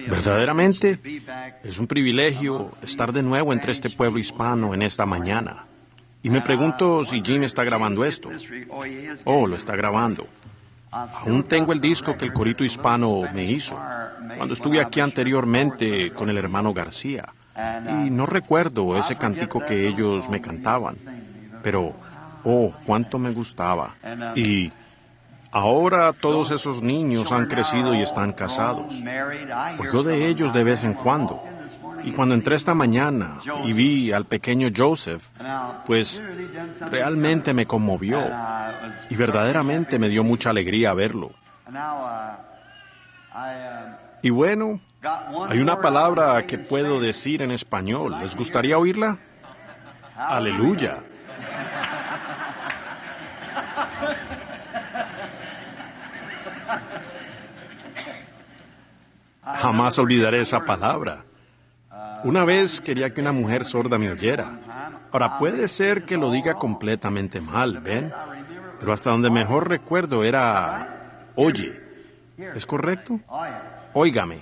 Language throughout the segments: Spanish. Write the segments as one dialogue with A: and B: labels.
A: Verdaderamente es un privilegio estar de nuevo entre este pueblo hispano en esta mañana. Y me pregunto si Jim está grabando esto. Oh, lo está grabando. Aún tengo el disco que el corito hispano me hizo cuando estuve aquí anteriormente con el hermano García. Y no recuerdo ese cantico que ellos me cantaban. Pero, oh, cuánto me gustaba. Y ahora todos esos niños han crecido y están casados. Oigo de ellos de vez en cuando. Y cuando entré esta mañana y vi al pequeño Joseph, pues realmente me conmovió. Y verdaderamente me dio mucha alegría verlo. Y bueno, hay una palabra que puedo decir en español. ¿Les gustaría oírla? Aleluya. Jamás olvidaré esa palabra. Una vez quería que una mujer sorda me oyera. Ahora, puede ser que lo diga completamente mal, ¿ven? Pero hasta donde mejor recuerdo era oye. ¿Es correcto? Óigame.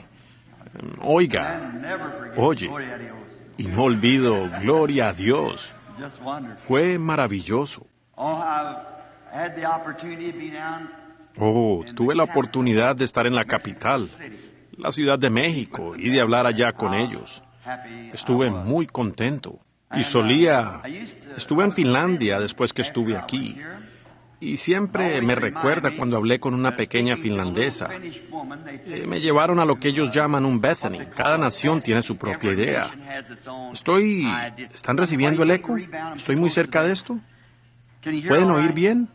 A: Oiga. Oye. Y no olvido, gloria a Dios. Fue maravilloso. Oh, tuve la oportunidad de estar en la capital, la Ciudad de México, y de hablar allá con ellos. Estuve muy contento. Y estuve en Finlandia después que estuve aquí. Y siempre me recuerda cuando hablé con una pequeña finlandesa. Me llevaron a lo que ellos llaman un Bethany. Cada nación tiene su propia idea. ¿Están recibiendo el eco? ¿Estoy muy cerca de esto? ¿Pueden oír bien?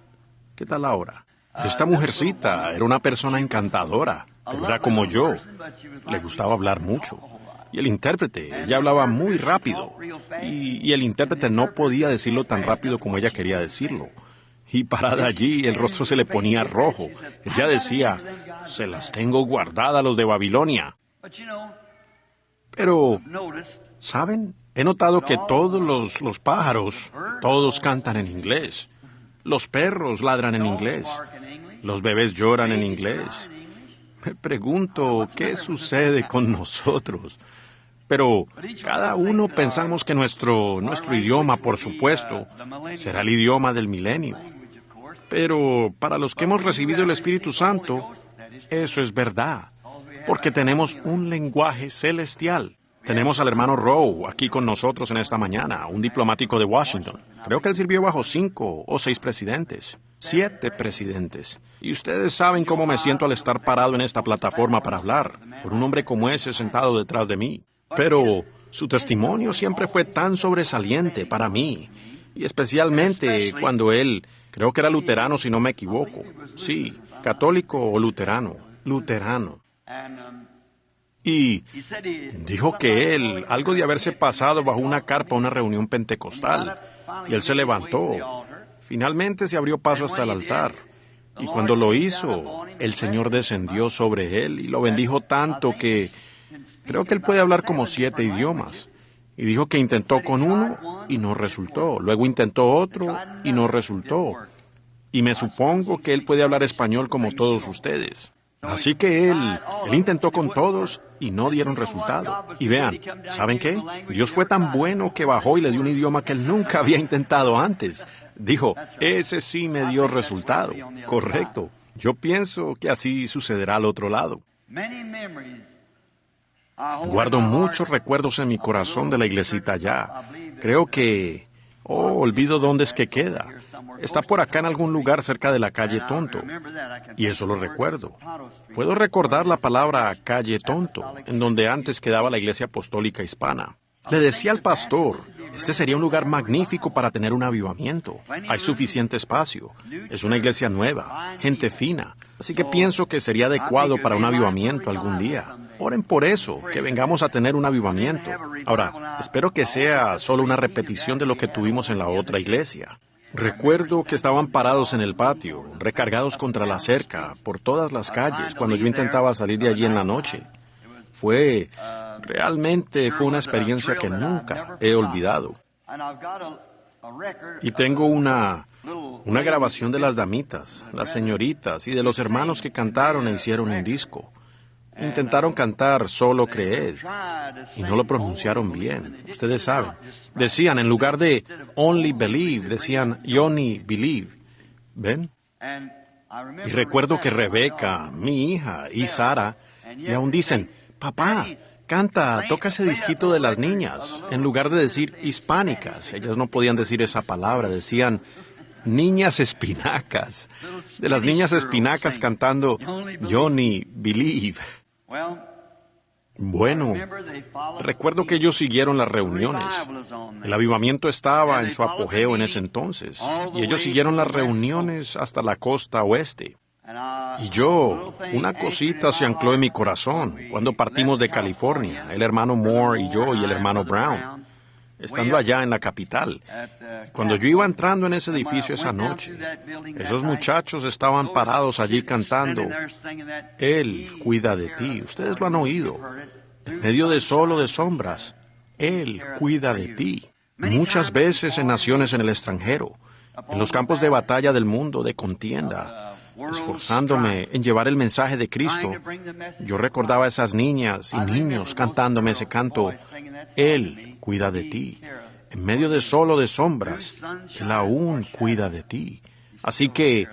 A: ¿Qué tal ahora? Esta mujercita era una persona encantadora, pero era como yo. Le gustaba hablar mucho. Y el intérprete, ella hablaba muy rápido. Y el intérprete no podía decirlo tan rápido como ella quería decirlo. Y parada allí, el rostro se le ponía rojo. Ella decía, se las tengo guardadas los de Babilonia. Pero, ¿saben? He notado que todos los pájaros, todos cantan en inglés. Los perros ladran en inglés. Los bebés lloran en inglés. Me pregunto, ¿qué sucede con nosotros? Pero cada uno pensamos que nuestro idioma, por supuesto, será el idioma del milenio. Pero para los que hemos recibido el Espíritu Santo, eso es verdad, porque tenemos un lenguaje celestial. Tenemos al hermano Rowe aquí con nosotros en esta mañana, un diplomático de Washington. Creo que él sirvió bajo 5 o 6 presidentes, 7 presidentes. Y ustedes saben cómo me siento al estar parado en esta plataforma para hablar, por un hombre como ese sentado detrás de mí. Pero su testimonio siempre fue tan sobresaliente para mí, y especialmente cuando él, creo que era luterano si no me equivoco, sí, católico o luterano. Y dijo que él, algo de haberse pasado bajo una carpa a una reunión pentecostal, y él se levantó. Finalmente se abrió paso hasta el altar, y cuando lo hizo, el Señor descendió sobre él y lo bendijo tanto que creo que él puede hablar como 7 idiomas. Y dijo que intentó con uno y no resultó. Luego intentó otro y no resultó. Y me supongo que él puede hablar español como todos ustedes. Así que él intentó con todos y no dieron resultado. Y vean, ¿saben qué? Dios fue tan bueno que bajó y le dio un idioma que él nunca había intentado antes. Dijo, ese sí me dio resultado. Correcto. Yo pienso que así sucederá al otro lado. Guardo muchos recuerdos en mi corazón de la iglesita allá. Creo que... olvido dónde es que queda. Está por acá en algún lugar cerca de la calle Tonto. Y eso lo recuerdo. Puedo recordar la palabra calle Tonto, en donde antes quedaba la iglesia apostólica hispana. Le decía al pastor, este sería un lugar magnífico para tener un avivamiento. Hay suficiente espacio. Es una iglesia nueva, gente fina. Así que pienso que sería adecuado para un avivamiento algún día. Oren por eso, que vengamos a tener un avivamiento. Ahora, espero que sea solo una repetición de lo que tuvimos en la otra iglesia. Recuerdo que estaban parados en el patio, recargados contra la cerca, por todas las calles, cuando yo intentaba salir de allí en la noche. Realmente fue una experiencia que nunca he olvidado. Y tengo una grabación de las damitas, las señoritas y de los hermanos que cantaron e hicieron un disco. Intentaron cantar Solo Creed y no lo pronunciaron bien. Ustedes saben. Decían, en lugar de Only Believe, decían Only Believe. ¿Ven? Y recuerdo que Rebeca, mi hija, y Sara, y aún dicen, papá, canta, toca ese disquito de las niñas. En lugar de decir hispánicas, ellas no podían decir esa palabra, decían niñas espinacas. De las niñas espinacas cantando Only Believe. Bueno, recuerdo que ellos siguieron las reuniones. El avivamiento estaba en su apogeo en ese entonces, y ellos siguieron las reuniones hasta la costa oeste. Y yo, una cosita se ancló en mi corazón cuando partimos de California, el hermano Moore y yo y el hermano Brown, estando allá en la capital. Cuando yo iba entrando en ese edificio esa noche, esos muchachos estaban parados allí cantando, Él cuida de ti. Ustedes lo han oído. En medio de solo de sombras, Él cuida de ti. Muchas veces en naciones en el extranjero, en los campos de batalla del mundo, de contienda, esforzándome en llevar el mensaje de Cristo, yo recordaba a esas niñas y niños cantándome ese canto, Él cuida de ti. En medio de solo de sombras, Él aún cuida de ti. Así que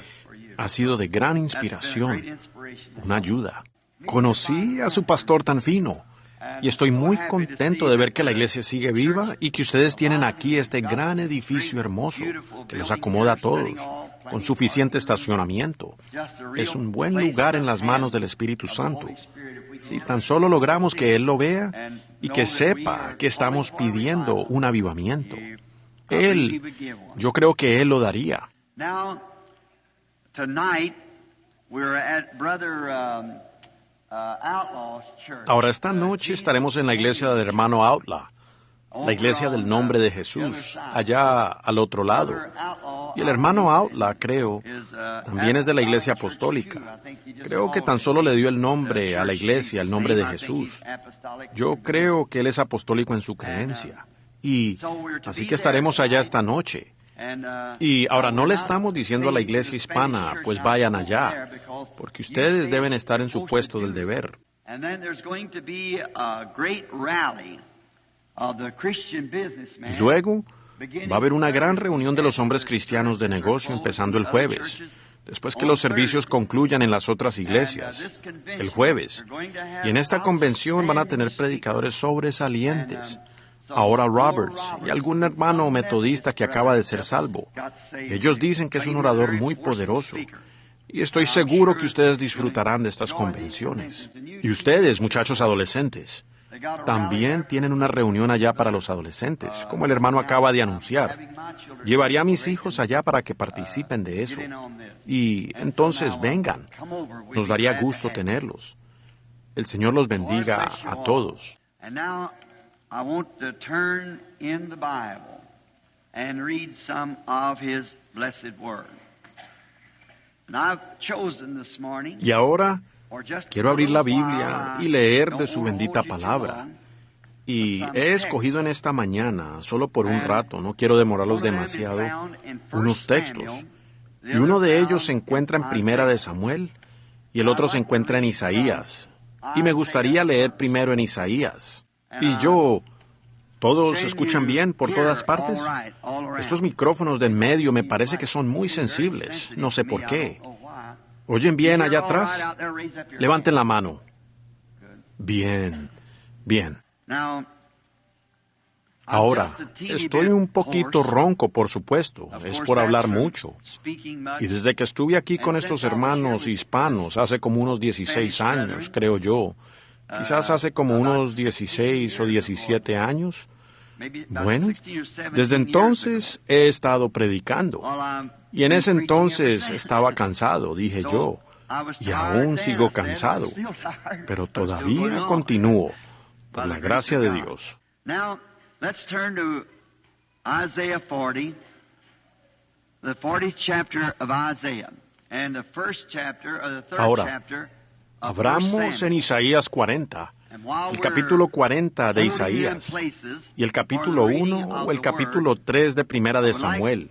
A: ha sido de gran inspiración, una ayuda. Conocí a su pastor tan fino y estoy muy contento de ver que la iglesia sigue viva y que ustedes tienen aquí este gran edificio hermoso que los acomoda a todos, con suficiente estacionamiento. Es un buen lugar en las manos del Espíritu Santo. Si tan solo logramos que Él lo vea y que sepa que estamos pidiendo un avivamiento, yo creo que Él lo daría. Ahora, esta noche estaremos en la iglesia del hermano Outlaw, la iglesia del nombre de Jesús, allá al otro lado. Y el hermano Outlaw, creo, también es de la iglesia apostólica. Creo que tan solo le dio el nombre a la iglesia, el nombre de Jesús. Yo creo que él es apostólico en su creencia. Y así que estaremos allá esta noche. Y ahora no le estamos diciendo a la iglesia hispana, pues vayan allá, porque ustedes deben estar en su puesto del deber. Y luego va a haber una gran reunión de los hombres cristianos de negocio empezando el jueves, después que los servicios concluyan en las otras iglesias, el jueves. Y en esta convención van a tener predicadores sobresalientes. Ahora Roberts y algún hermano metodista que acaba de ser salvo. Ellos dicen que es un orador muy poderoso. Y estoy seguro que ustedes disfrutarán de estas convenciones. Y ustedes, muchachos adolescentes, también tienen una reunión allá para los adolescentes, como el hermano acaba de anunciar. Llevaré a mis hijos allá para que participen de eso. Y entonces vengan. Nos daría gusto tenerlos. El Señor los bendiga a todos.
B: I want to turn in the Bible and read some of His blessed Word. And I've chosen this morning.
A: Y ahora quiero abrir la Biblia y leer de su bendita palabra. Y he escogido en esta mañana, solo por un rato, no quiero demorarlos demasiado, unos textos. Y uno de ellos se encuentra en Primera de Samuel y el otro se encuentra en Isaías. Y me gustaría leer primero en Isaías. Y ¿todos escuchan bien por todas partes? Estos micrófonos de en medio me parece que son muy sensibles, no sé por qué. ¿Oyen bien allá atrás? Levanten la mano. Bien, bien. Ahora, estoy un poquito ronco, por supuesto, es por hablar mucho. Y desde que estuve aquí con estos hermanos hispanos hace como unos 16 años, creo yo, quizás hace como unos 16 o 17 años. Bueno, desde entonces he estado predicando. Y en ese entonces estaba cansado, dije yo, y aún sigo cansado, pero todavía continúo, por la gracia de Dios.
B: Now, let's turn to Isaiah 40, the 40th chapter of Isaiah, and the first chapter, or the third
A: Ahora,
B: chapter of
A: abramos en Isaías 40, el capítulo 40 de Isaías, y el capítulo 1 o el capítulo 3 de Primera de Samuel.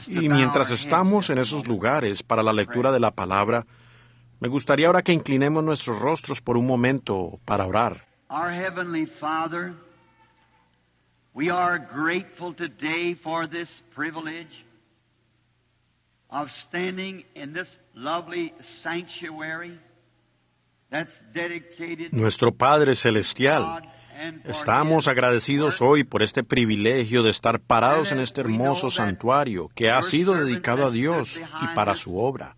A: Y mientras estamos en esos lugares para la lectura de la palabra, Me gustaría ahora que inclinemos nuestros rostros por un momento para orar.
B: Our Heavenly Father, we are grateful today for this privilege of standing in this lovely sanctuary that's dedicated
A: Nuestro Padre
B: to
A: Celestial,
B: God and for
A: estamos
B: His
A: agradecidos
B: work.
A: hoy por este privilegio de estar parados en este hermoso santuario que ha sido dedicado a Dios y para su obra.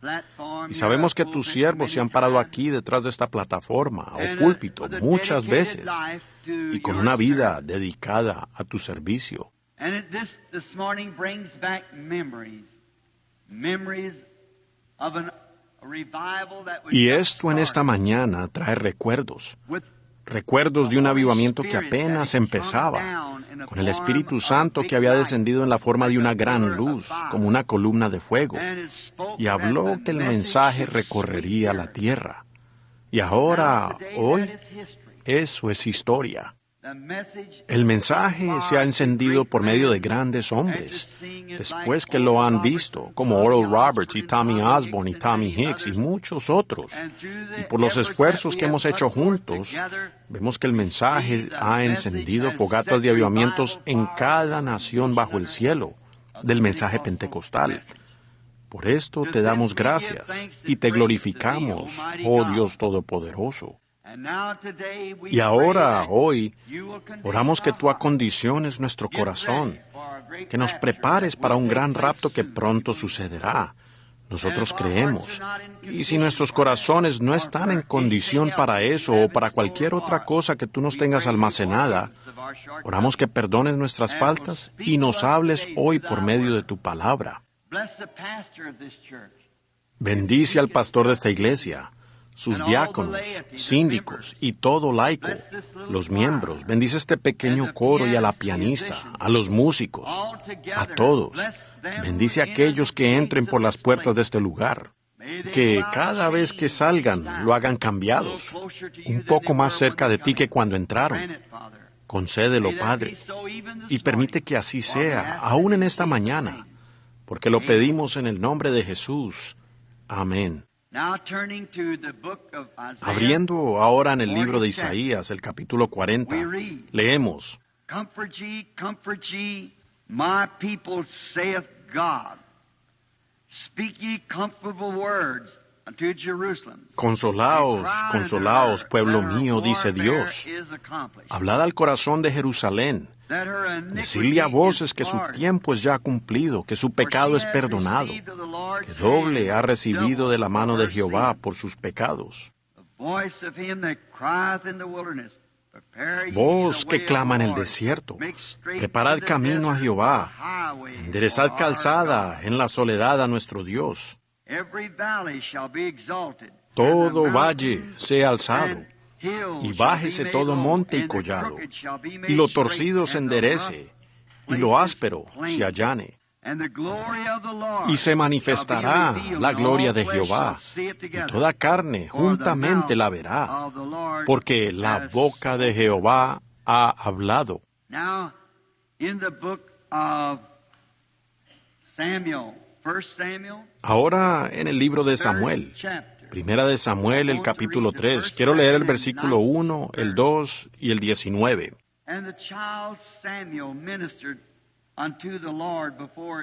A: Y sabemos que tus siervos se han parado aquí detrás de esta plataforma o púlpito muchas veces y con una vida dedicada a tu servicio.
B: And this morning brings back memories of a revival that was
A: Y
B: just
A: esto en esta
B: started
A: mañana trae recuerdos
B: with
A: de un avivamiento que apenas empezaba, con el Espíritu Santo que había descendido en la forma de una gran luz, como una columna de fuego, y habló que el mensaje recorrería la tierra. Y ahora, hoy, eso es historia. El mensaje se ha encendido por medio de grandes hombres, después que lo han visto, como Oral Roberts y Tommy Osborne y Tommy Hicks y muchos otros. Y por los esfuerzos que hemos hecho juntos, vemos que el mensaje ha encendido fogatas de avivamientos en cada nación bajo el cielo, del mensaje pentecostal. Por esto te damos gracias y te glorificamos, oh Dios Todopoderoso. Y ahora, hoy, oramos que tú acondiciones nuestro corazón, que nos prepares para un gran rapto que pronto sucederá. Nosotros creemos. Y si nuestros corazones no están en condición para eso o para cualquier otra cosa que tú nos tengas almacenada, oramos que perdones nuestras faltas y nos hables hoy por medio de tu palabra. Bendice al pastor de esta iglesia, sus diáconos, síndicos y todo laico, los miembros. Bendice este pequeño coro y a la pianista, a los músicos, a todos. Bendice a aquellos que entren por las puertas de este lugar. Que cada vez que salgan lo hagan cambiados, un poco más cerca de ti que cuando entraron. Concédelo, Padre, y permite que así sea, aún en esta mañana, porque lo pedimos en el nombre de Jesús. Amén. Abriendo ahora en el libro de Isaías, el capítulo 40, leemos:
B: Comfort ye, my people, saith God. Speak ye comfortable words unto Jerusalem.
A: Consolaos, consolaos, pueblo mío, dice Dios. Hablad al corazón de Jerusalén. Decidle a voces que su tiempo es ya cumplido, que su pecado es perdonado, que doble ha recibido de la mano de Jehová por sus pecados. Voz que clama en el desierto, preparad camino a Jehová, enderezad calzada en la soledad a nuestro Dios. Todo valle sea alzado, y bájese todo monte y collado, y lo torcido se enderece, y lo áspero se allane. Y se manifestará la gloria de Jehová, y toda carne juntamente la verá, porque la boca de Jehová ha hablado. Ahora en el libro de Samuel, Primera de Samuel, el capítulo 3. Quiero leer el versículo 1, el 2 y el 19.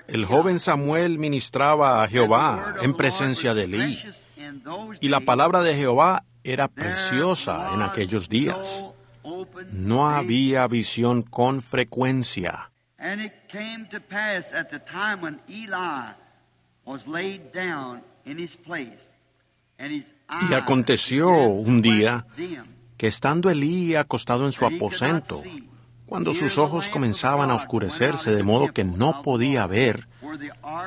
A: El joven Samuel ministraba a Jehová en presencia de Elí, y la palabra de Jehová era preciosa en aquellos días. No había visión con frecuencia. Y aconteció un día que estando Elí acostado en su aposento, cuando sus ojos comenzaban a oscurecerse de modo que no podía ver,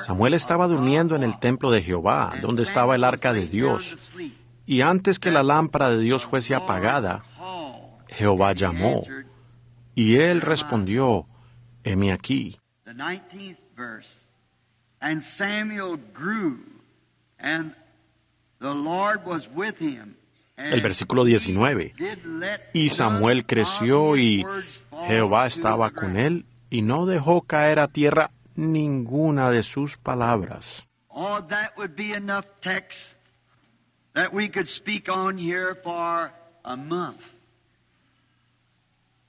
A: Samuel estaba durmiendo en el templo de Jehová, donde estaba el arca de Dios, y antes que la lámpara de Dios fuese apagada, Jehová llamó, y él respondió, heme aquí.
B: And Samuel grew, and the Lord was with him.
A: El versículo 19. Y Samuel creció y Jehová estaba con él y no dejó caer a tierra ninguna de sus palabras.
B: that we could speak on here for a month.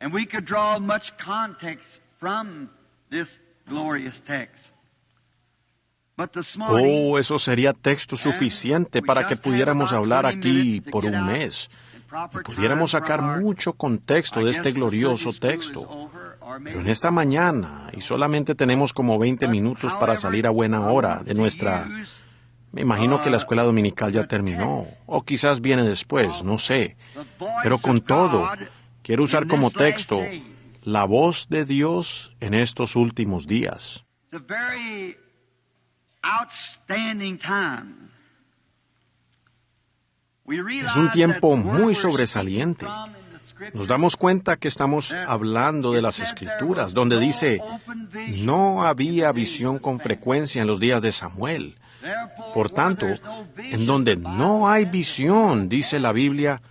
B: And we could draw much context from this glorious text. But this morning,
A: eso sería texto suficiente para que pudiéramos hablar aquí por un mes y pudiéramos sacar mucho contexto de este glorioso texto. Pero en esta mañana, y solamente tenemos como 20 minutos para salir a buena hora de nuestra... Me imagino que la escuela dominical ya terminó, o quizás viene después, no sé. Pero con todo, quiero usar como texto la voz de Dios en estos últimos días. Es un tiempo muy sobresaliente. Nos damos cuenta que estamos hablando de las Escrituras, donde dice, no había visión con frecuencia en los días de Samuel. Por tanto, en donde no hay visión, dice la Biblia,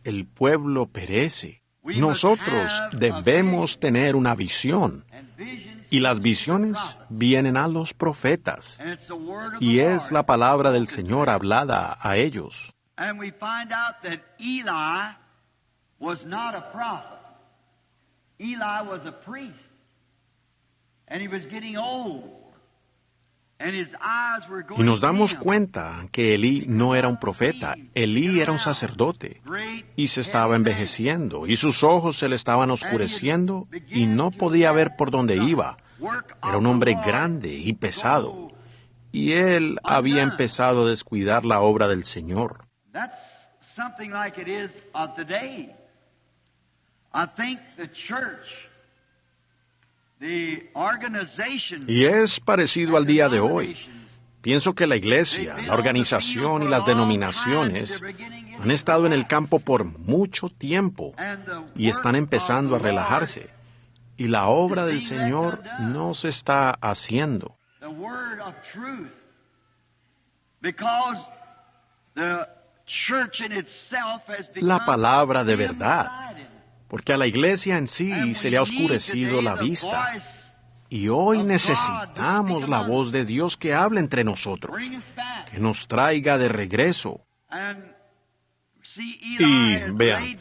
A: el pueblo perece. Nosotros debemos tener una visión. Y las visiones vienen a los profetas. Y es la palabra del Señor hablada a ellos.
B: And we find out that Eli was not a prophet. Eli was a priest. And he was getting old. And his eyes were going
A: Y nos damos
B: dim.
A: cuenta que Elí no era un profeta, Elí era un sacerdote, y se estaba envejeciendo, y sus ojos se le estaban oscureciendo, y no podía ver por dónde iba. Era un hombre grande y pesado, y él había empezado a descuidar la obra del Señor.
B: That's something like it is today. I think the church, the organization,
A: Y es parecido al día de hoy. Pienso que la iglesia, la organización y las denominaciones han estado en el campo por mucho tiempo y están empezando a relajarse. Y la obra del Señor no se está haciendo.
B: the word of truth, because the church in itself has become
A: La palabra de verdad.
B: dim-sighted.
A: Porque a la iglesia en sí se le ha oscurecido la vista. Y hoy necesitamos la voz de Dios que hable entre nosotros, que nos traiga de regreso. Y vean,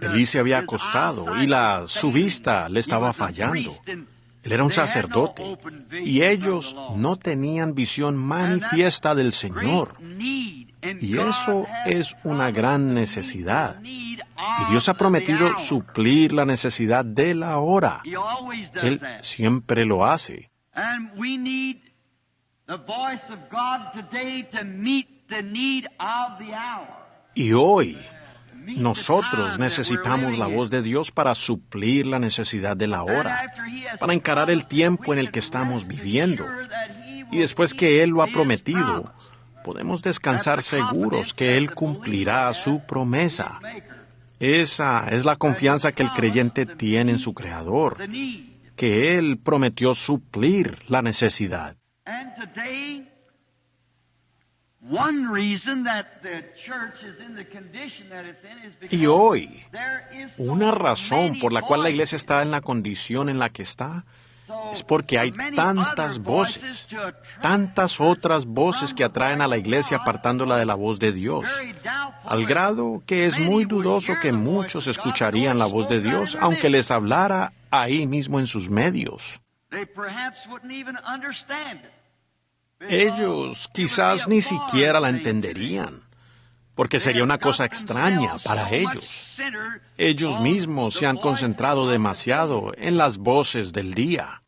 A: Elí se había acostado y su vista le estaba fallando. Él era un sacerdote y ellos no tenían visión manifiesta del Señor. Y eso es una gran necesidad. Y Dios ha prometido suplir la necesidad de la hora. Él siempre lo hace.
B: And we need the voice of God today to meet the need of the hour.
A: Y hoy nosotros necesitamos la voz de Dios para suplir la necesidad de la hora, para encarar el tiempo en el que estamos viviendo. Y después que Él lo ha prometido, podemos descansar seguros que Él cumplirá su promesa. Esa es la confianza que el creyente tiene en su Creador, que Él prometió suplir la necesidad.
B: And today, one reason that the church is in the condition that it's in is because
A: Y hoy,
B: there is so
A: una razón
B: many
A: por la cual la iglesia
B: voices,
A: está en la condición en la que está
B: so
A: es porque hay
B: many
A: tantas
B: other
A: voces,
B: to attract
A: tantas otras voces que atraen a la iglesia apartándola de la voz de Dios,
B: very doubtful
A: al
B: that
A: grado que es
B: many
A: muy
B: would
A: dudoso
B: hear
A: que
B: the voice
A: muchos
B: of God,
A: escucharían la voz de
B: spoken
A: Dios
B: in their
A: aunque les
B: midst.
A: hablara ahí mismo en sus medios.
B: They perhaps wouldn't even understand it.
A: Ellos quizás ni siquiera la entenderían, porque sería una cosa extraña para ellos. Ellos mismos se han concentrado demasiado en las voces del día.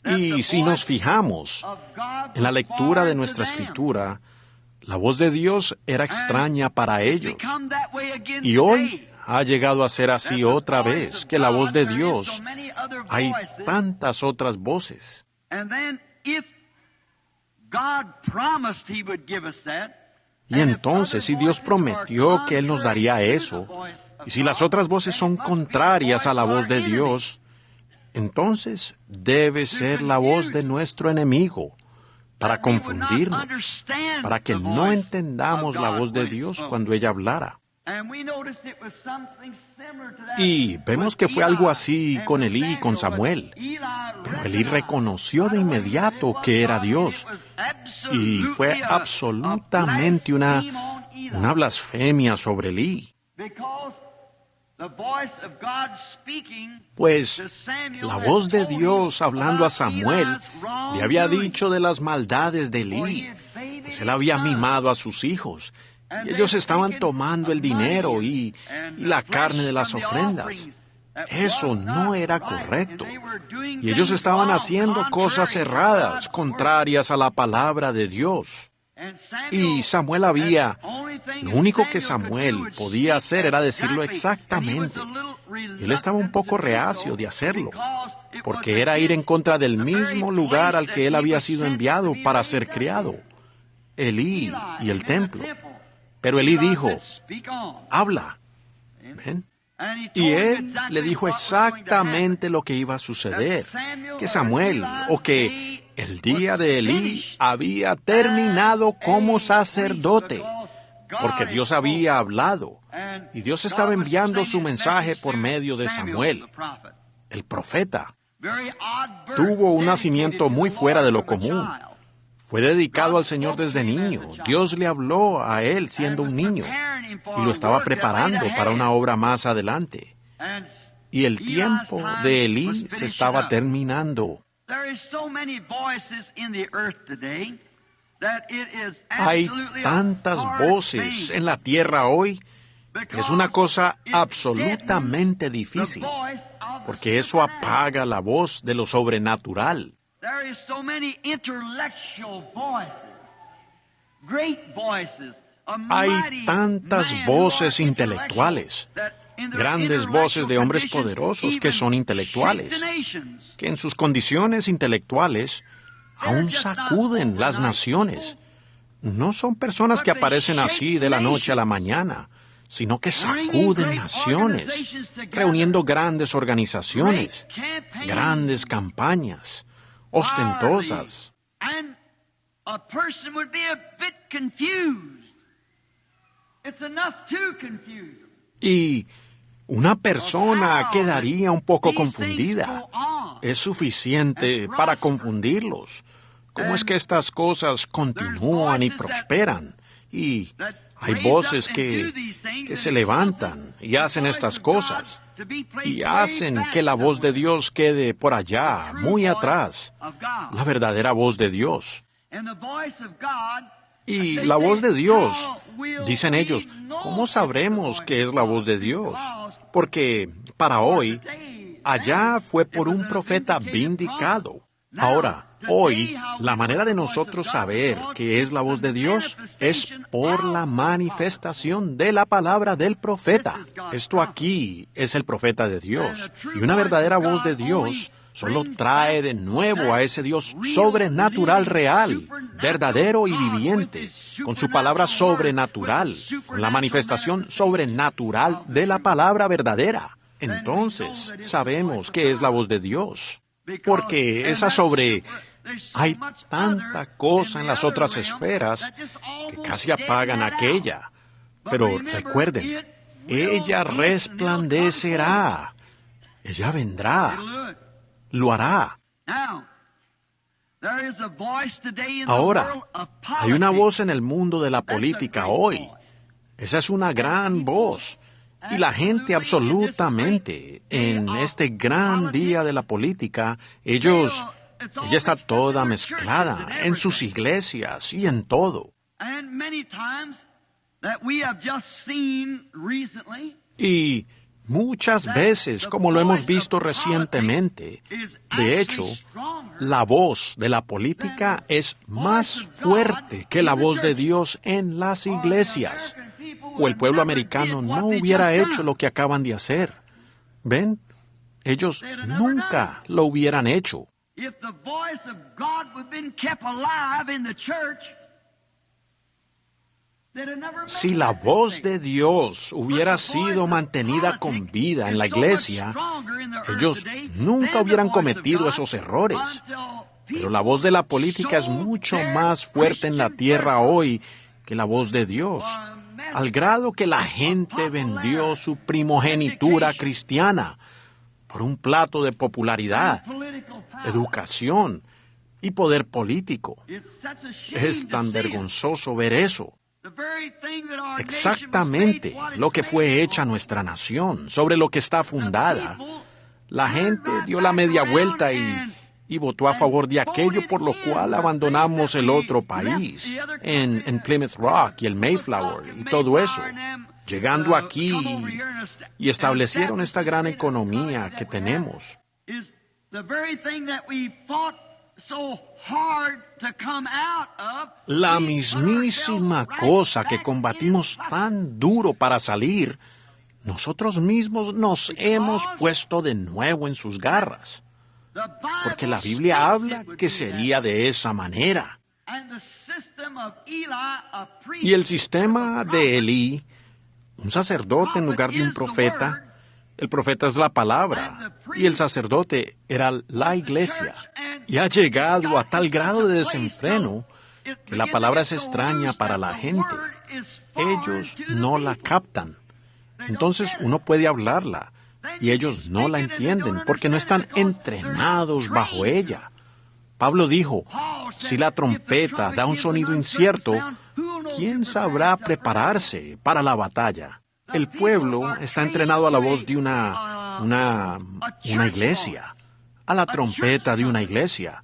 A: Y si nos fijamos en la lectura de nuestra escritura, la voz de Dios era extraña para ellos. Y hoy ha llegado a ser así otra vez, que la voz de Dios, hay tantas otras voces. Y entonces, si Dios prometió que Él nos daría eso, y si las otras voces son contrarias a la voz de Dios, entonces debe ser la voz de nuestro enemigo, para confundirnos, para que no entendamos la voz de Dios cuando ella hablara. Y vemos que fue algo así con Elí y con Samuel. Pero Elí reconoció de inmediato que era Dios. Y fue absolutamente una blasfemia sobre Elí. Pues la voz de Dios hablando a Samuel le había dicho de las maldades de Elí, pues él había mimado a sus hijos, y ellos estaban tomando el dinero y la carne de las ofrendas. Eso no era correcto. Y ellos estaban haciendo cosas erradas, contrarias a la palabra de Dios. Y Samuel lo único que Samuel podía hacer era decirlo exactamente. Él estaba un poco reacio de hacerlo, porque era ir en contra del mismo lugar al que él había sido enviado para ser criado, Elí y el templo. Pero Elí dijo, habla. ¿Ven? Y él le dijo exactamente lo que iba a suceder, que Samuel, o que el día de Elí había terminado como sacerdote, porque Dios había hablado, y Dios estaba enviando su mensaje por medio de Samuel, el profeta. Tuvo un nacimiento muy fuera de lo común. Fue dedicado al Señor desde niño. Dios le habló a él siendo un niño y lo estaba preparando para una obra más adelante. Y el tiempo de Elí se estaba terminando. Hay tantas voces en la tierra hoy que es una cosa absolutamente difícil, porque eso apaga la voz de lo sobrenatural. Hay tantas voces intelectuales, grandes voces de hombres poderosos que son intelectuales, que en sus condiciones intelectuales aún sacuden las naciones. No son personas que aparecen así de la noche a la mañana, sino que sacuden naciones, reuniendo grandes organizaciones, grandes campañas, ostentosas. Y una persona quedaría un poco confundida. Es suficiente para confundirlos. ¿Cómo es que estas cosas continúan y prosperan? Y hay voces que se levantan y hacen estas cosas y hacen que la voz de Dios quede por allá, muy atrás, la verdadera voz de Dios. Y la voz de Dios, dicen ellos, ¿cómo sabremos que es la voz de Dios? Porque para hoy, allá fue por un profeta vindicado. Ahora, hoy, la manera de nosotros saber que es la voz de Dios es por la manifestación de la palabra del profeta. Esto aquí es el profeta de Dios. Y una verdadera voz de Dios solo trae de nuevo a ese Dios sobrenatural real, verdadero y viviente, con su palabra sobrenatural, con la manifestación sobrenatural de la palabra verdadera. Entonces, sabemos que es la voz de Dios. Porque hay tanta cosa en las otras esferas que casi apagan aquella. Pero recuerden, ella resplandecerá. Ella vendrá. Lo hará. Ahora, hay una voz en el mundo de la política hoy. Esa es una gran voz. Y la gente absolutamente, en este gran día de la política, ella está toda mezclada en sus iglesias y en todo. Y muchas veces, como lo hemos visto recientemente, de hecho, la voz de la política es más fuerte que la voz de Dios en las iglesias. O el pueblo americano no hubiera hecho lo que acaban de hacer. ¿Ven? Ellos nunca lo hubieran hecho. Si la voz de Dios hubiera sido mantenida con vida en la iglesia, ellos nunca hubieran cometido esos errores. Pero la voz de la política es mucho más fuerte en la tierra hoy que la voz de Dios, al grado que la gente vendió su primogenitura cristiana por un plato de popularidad, educación y poder político. Es tan vergonzoso ver eso. Exactamente lo que fue hecha nuestra nación, sobre lo que está fundada. La gente dio la media vuelta y votó a favor de aquello por lo cual abandonamos el otro país, en Plymouth Rock y el Mayflower y todo eso, llegando aquí y establecieron esta gran economía que tenemos. La mismísima cosa que combatimos tan duro para salir, nosotros mismos nos hemos puesto de nuevo en sus garras. Porque la Biblia habla que sería de esa manera. Y el sistema de Elí, un sacerdote en lugar de un profeta, el profeta es la palabra, y el sacerdote era la iglesia. Y ha llegado a tal grado de desenfreno que la palabra es extraña para la gente. Ellos no la captan. Entonces uno puede hablarla, y ellos no la entienden porque no están entrenados bajo ella. Pablo dijo, si la trompeta da un sonido incierto, ¿quién sabrá prepararse para la batalla? El pueblo está entrenado a la voz de una iglesia, a la trompeta de una iglesia.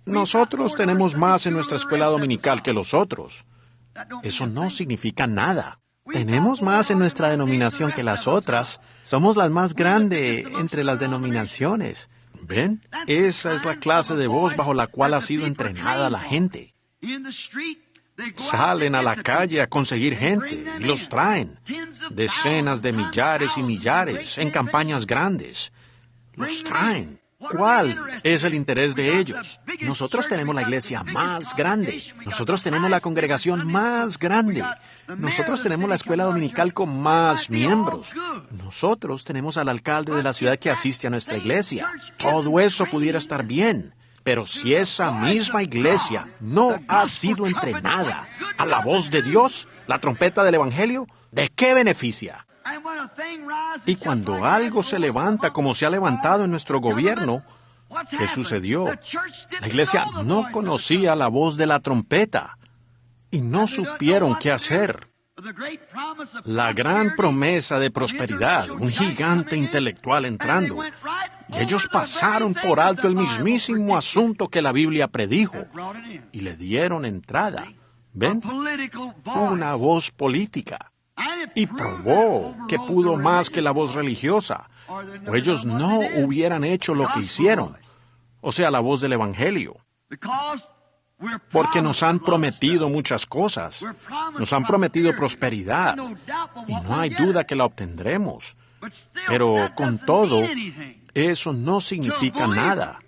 A: Nosotros tenemos más en nuestra escuela dominical que los otros. Eso no significa nada. Tenemos más en nuestra denominación que las otras. Somos las más grandes entre las denominaciones. ¿Ven? Esa es la clase de voz bajo la cual ha sido entrenada la gente. Salen a la calle a conseguir gente y los traen. Decenas de millares y millares en campañas grandes. Los traen. ¿Cuál es el interés de ellos? Nosotros tenemos la iglesia más grande. Nosotros tenemos la congregación más grande. Nosotros tenemos la escuela dominical con más miembros. Nosotros tenemos al alcalde de la ciudad que asiste a nuestra iglesia. Todo eso pudiera estar bien. Pero si esa misma iglesia no ha sido entrenada a la voz de Dios, la trompeta del Evangelio, ¿de qué beneficia? Y cuando algo se levanta como se ha levantado en nuestro gobierno, ¿qué sucedió? La iglesia no conocía la voz de la trompeta y no supieron qué hacer. La gran promesa de prosperidad, un gigante intelectual entrando, y ellos pasaron por alto el mismísimo asunto que la Biblia predijo y le dieron entrada. ¿Ven? Una voz política. Y probó que pudo más que la voz religiosa, o ellos no hubieran hecho lo que hicieron, o sea, la voz del Evangelio. Porque nos han prometido muchas cosas, nos han prometido prosperidad, y no hay duda que la obtendremos. Pero con todo, eso no significa nada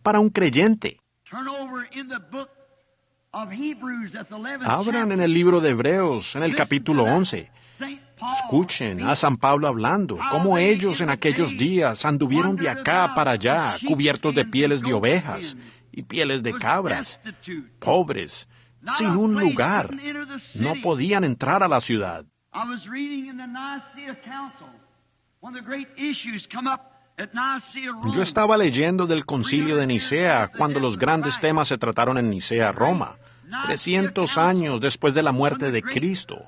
A: para un creyente. Abran en el libro de Hebreos, en el capítulo 11. Escuchen a San Pablo hablando, cómo ellos en aquellos días anduvieron de acá para allá, cubiertos de pieles de ovejas y pieles de cabras, pobres, sin un lugar. No podían entrar a la ciudad. Yo estaba leyendo del concilio de Nicea cuando los grandes temas se trataron en Nicea, Roma, 300 años después de la muerte de Cristo,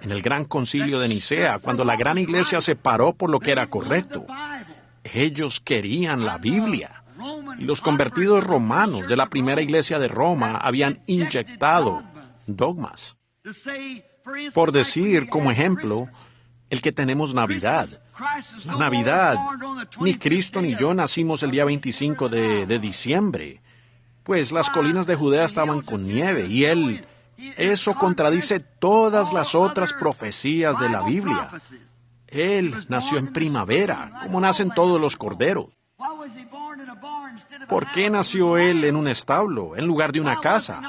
A: en el gran concilio de Nicea, cuando la gran iglesia se paró por lo que era correcto. Ellos querían la Biblia, y los convertidos romanos de la primera iglesia de Roma habían inyectado dogmas. Por decir, como ejemplo, el que tenemos Navidad. La Navidad, ni Cristo ni yo nacimos el día 25 de diciembre, pues las colinas de Judea estaban con nieve, y eso contradice todas las otras profecías de la Biblia. Él nació en primavera, como nacen todos los corderos. ¿Por qué nació él en un establo, en lugar de una casa?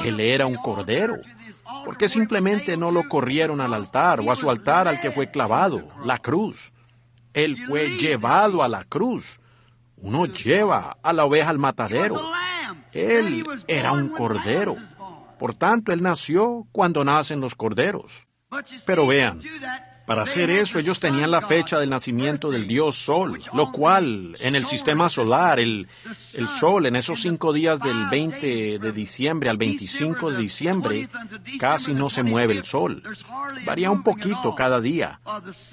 A: Él era un cordero. ¿Por qué simplemente no lo corrieron al altar o a su altar al que fue clavado, la cruz? Él fue llevado a la cruz. Uno lleva a la oveja al matadero. Él era un cordero. Por tanto, él nació cuando nacen los corderos. Pero vean, para hacer eso ellos tenían la fecha del nacimiento del dios Sol, lo cual en el sistema solar, el Sol en esos 5 días del 20 de diciembre al 25 de diciembre, casi no se mueve el Sol. Varía un poquito cada día.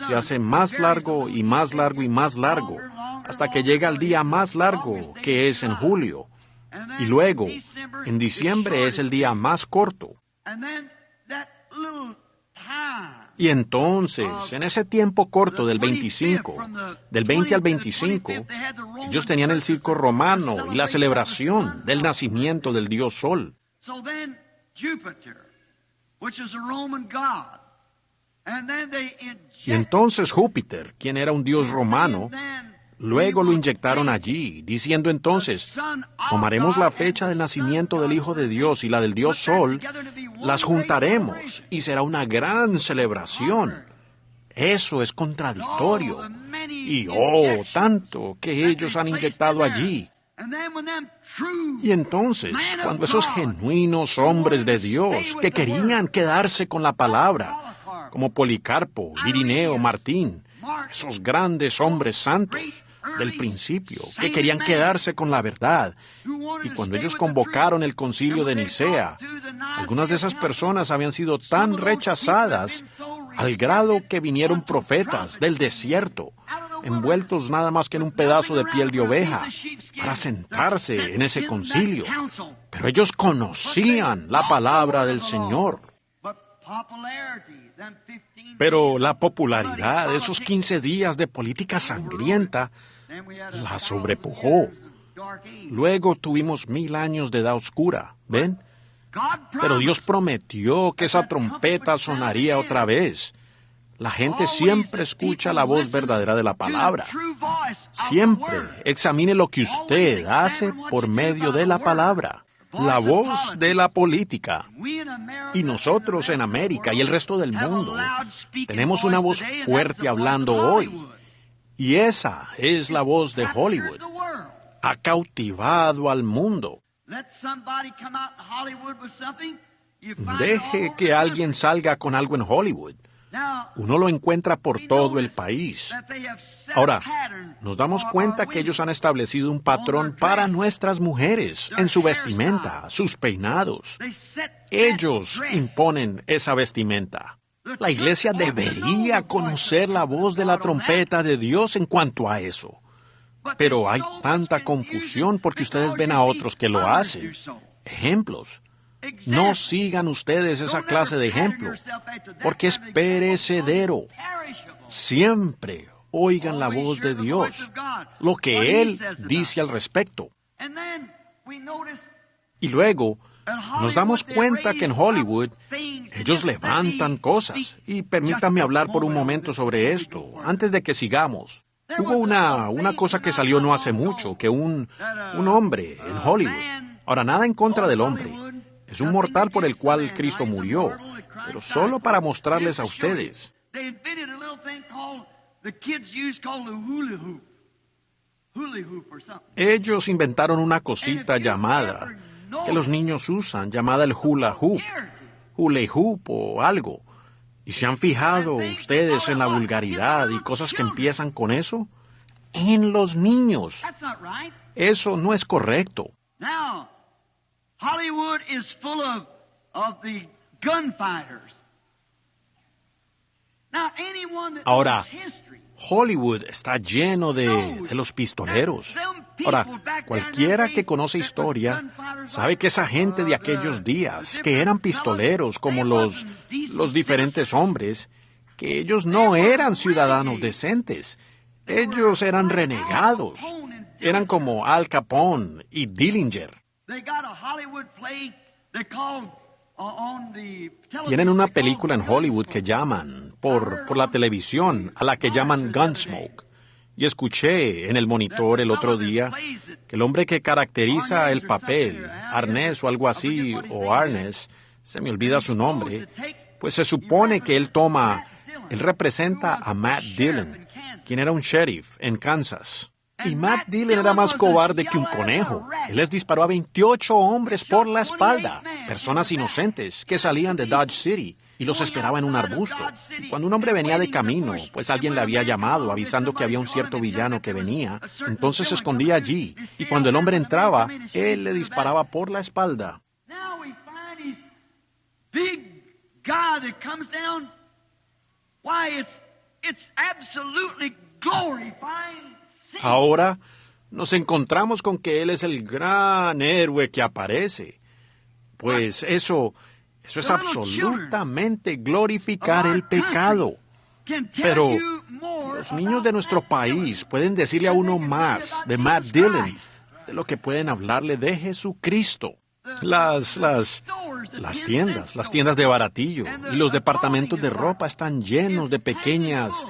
A: Se hace más largo y más largo y más largo, hasta que llega el día más largo, que es en julio. Y luego, en diciembre es el día más corto. Y entonces, en ese tiempo corto del 25, del 20 al 25, ellos tenían el circo romano y la celebración del nacimiento del dios Sol. Y entonces Júpiter, quien era un dios romano, luego lo inyectaron allí, diciendo entonces, tomaremos la fecha del nacimiento del Hijo de Dios y la del Dios Sol, las juntaremos y será una gran celebración. Eso es contradictorio. Y tanto que ellos han inyectado allí. Y entonces, cuando esos genuinos hombres de Dios que querían quedarse con la palabra, como Policarpo, Irineo, Martín, esos grandes hombres santos del principio, que querían quedarse con la verdad. Y cuando ellos convocaron el concilio de Nicea, algunas de esas personas habían sido tan rechazadas al grado que vinieron profetas del desierto, envueltos nada más que en un pedazo de piel de oveja, para sentarse en ese concilio. Pero ellos conocían la palabra del Señor. Pero la popularidad de esos 15 días de política sangrienta la sobrepujó. Luego tuvimos 1000 años de edad oscura, ¿ven? Pero Dios prometió que esa trompeta sonaría otra vez. La gente siempre escucha la voz verdadera de la palabra. Siempre examine lo que usted hace por medio de la palabra. La voz de la política. Y nosotros en América y el resto del mundo tenemos una voz fuerte hablando hoy. Y esa es la voz de Hollywood. Ha cautivado al mundo. Deje que alguien salga con algo en Hollywood. Uno lo encuentra por todo el país. Ahora, nos damos cuenta que ellos han establecido un patrón para nuestras mujeres en su vestimenta, sus peinados. Ellos imponen esa vestimenta. La iglesia debería conocer la voz de la trompeta de Dios en cuanto a eso. Pero hay tanta confusión porque ustedes ven a otros que lo hacen. Ejemplos. No sigan ustedes esa clase de ejemplo, porque es perecedero. Siempre oigan la voz de Dios, lo que Él dice al respecto. Y luego nos damos cuenta que en Hollywood ellos levantan cosas. Y permítanme hablar por un momento sobre esto, antes de que sigamos. Hubo una cosa que salió no hace mucho, que un hombre en Hollywood, ahora nada en contra del hombre, es un mortal por el cual Cristo murió, pero solo para mostrarles a ustedes. Ellos inventaron una cosita llamada, que los niños usan, llamada el hula hoop o algo. ¿Y se han fijado ustedes en la vulgaridad y cosas que empiezan con eso? En los niños. Eso no es correcto.
B: Hollywood is full of the gunfighters. Now, anyone that
A: Ahora,
B: knows history,
A: Hollywood está lleno de los pistoleros. Ahora, cualquiera que conoce historia sabe que esa gente de aquellos días, que eran pistoleros como los diferentes hombres, que ellos no eran ciudadanos decentes. Ellos eran renegados. Eran como Al Capone y Dillinger. Tienen una película en Hollywood que llaman, por la televisión, a la que llaman Gunsmoke. Y escuché en el monitor el otro día que el hombre que caracteriza el papel, Arnés o algo así, o Arnés, se me olvida su nombre, pues se supone que él representa a Matt Dillon, quien era un sheriff en Kansas. Y Matt Dillon era más cobarde que un conejo. Él les disparó a 28 hombres por la espalda, personas inocentes que salían de Dodge City. y los esperaba en un arbusto. Cuando un hombre venía de camino, pues alguien le había llamado avisando que había un cierto villano que venía, entonces se escondía allí, y cuando el hombre entraba, él le disparaba por la espalda. Ahora nos encontramos con que él es el gran héroe que aparece. Pues eso es absolutamente glorificar el pecado. Pero los niños de nuestro país pueden decirle a uno más de Matt Dillon de lo que pueden hablarle de Jesucristo. Las tiendas de baratillo y los departamentos de ropa están llenos de pequeñas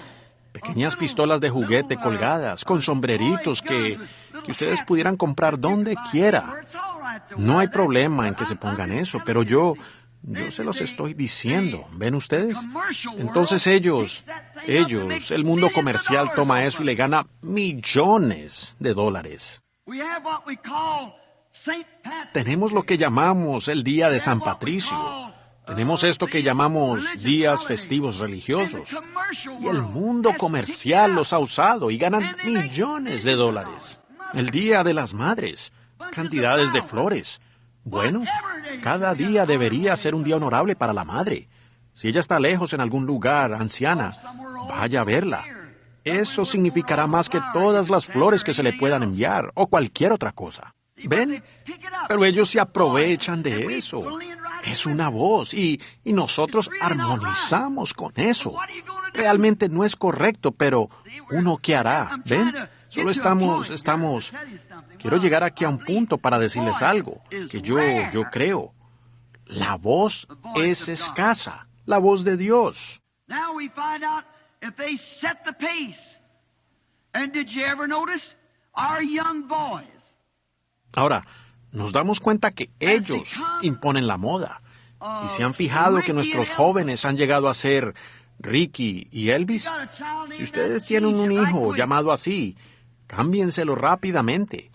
A: pistolas de juguete colgadas, con sombreritos que ustedes pudieran comprar donde quiera. No hay problema en que se pongan eso, pero yo se los estoy diciendo, ¿ven ustedes? Entonces ellos, el mundo comercial toma eso y le gana millones de dólares. Tenemos lo que llamamos el Día de San Patricio. Tenemos esto que llamamos días festivos religiosos. Y el mundo comercial los ha usado y ganan millones de dólares. El Día de las Madres. Cantidades de flores. Bueno, cada día debería ser un día honorable para la madre. Si ella está lejos en algún lugar, anciana, vaya a verla. Eso significará más que todas las flores que se le puedan enviar o cualquier otra cosa. ¿Ven? Pero ellos se aprovechan de eso. Es una voz y nosotros armonizamos con eso. Realmente no es correcto, pero ¿uno qué hará? ¿Ven? Solo estamos... Quiero llegar aquí a un punto para decirles algo que yo creo. La voz es escasa, la voz de Dios. Ahora, nos damos cuenta que ellos imponen la moda. ¿Y se han fijado que nuestros jóvenes han llegado a ser Ricky y Elvis? Si ustedes tienen un hijo llamado así, cámbienselo rápidamente.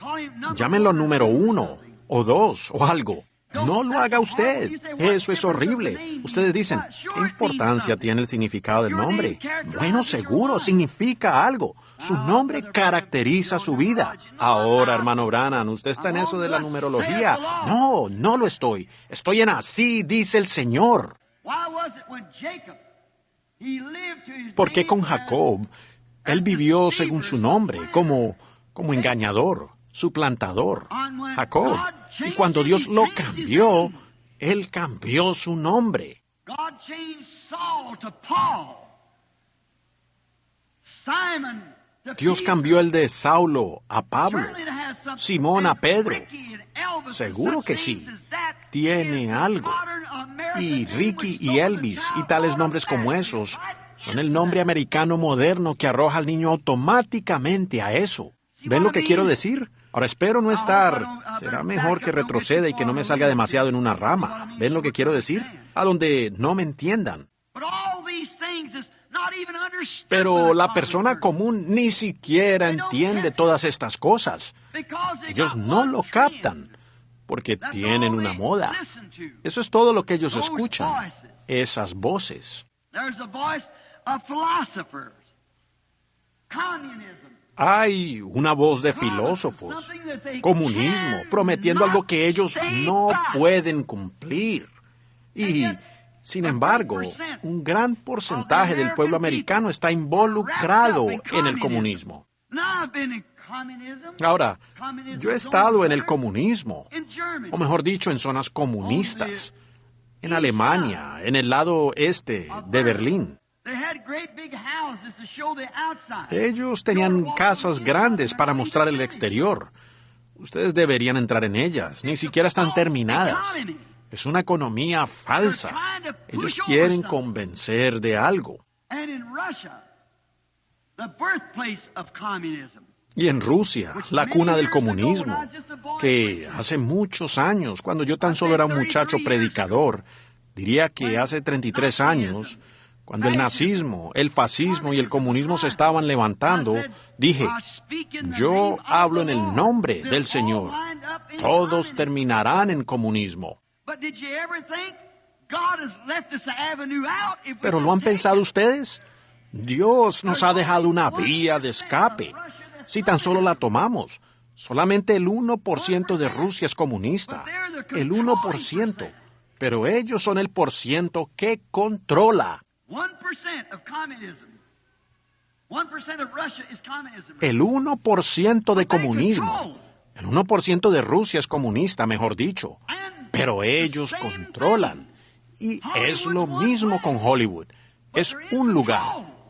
A: Llámenlo número 1 o 2 o algo. No lo haga usted. Eso es horrible. Ustedes dicen, ¿qué importancia tiene el significado del nombre? Bueno, seguro, significa algo. Su nombre caracteriza su vida. Ahora, hermano Branham, ¿usted está en eso de la numerología? No lo estoy. Estoy en así dice el Señor. ¿Por qué con Jacob? Él vivió según su nombre, como engañador, suplantador, Jacob. Y cuando Dios lo cambió, Él cambió su nombre. Dios cambió el de Saulo a Pablo, Simón a Pedro. Seguro que sí. Tiene algo. Y Ricky y Elvis y tales nombres como esos son el nombre americano moderno que arroja al niño automáticamente a eso. ¿Ven lo que quiero decir? Ahora espero no estar... Será mejor que retroceda y que no me salga demasiado en una rama. ¿Ven lo que quiero decir? A donde no me entiendan. Pero la persona común ni siquiera entiende todas estas cosas. Ellos no lo captan, porque tienen una moda. Eso es todo lo que ellos escuchan, esas voces. Hay una voz de filósofos, comunismo, prometiendo algo que ellos no pueden cumplir. Y, sin embargo, un gran porcentaje del pueblo americano está involucrado en el comunismo. Ahora, yo he estado en el comunismo, o mejor dicho, en zonas comunistas, en Alemania, en el lado este de Berlín. Ellos tenían casas grandes para mostrar el exterior. Ustedes deberían entrar en ellas, ni siquiera están terminadas. Es una economía falsa. Ellos quieren convencer de algo. Y en Rusia, la cuna del comunismo, que hace muchos años, cuando yo tan solo era un muchacho predicador, diría que hace 33 años, cuando el nazismo, el fascismo y el comunismo se estaban levantando, dije, yo hablo en el nombre del Señor. Todos terminarán en comunismo. ¿Pero lo han pensado ustedes? Dios nos ha dejado una vía de escape. Si tan solo la tomamos, solamente el 1% de Rusia es comunista. El 1%. Pero ellos son el % que controla. El 1% de comunismo. El 1% de Rusia es comunista, mejor dicho. Pero ellos controlan. Y es lo mismo con Hollywood. Es un lugar.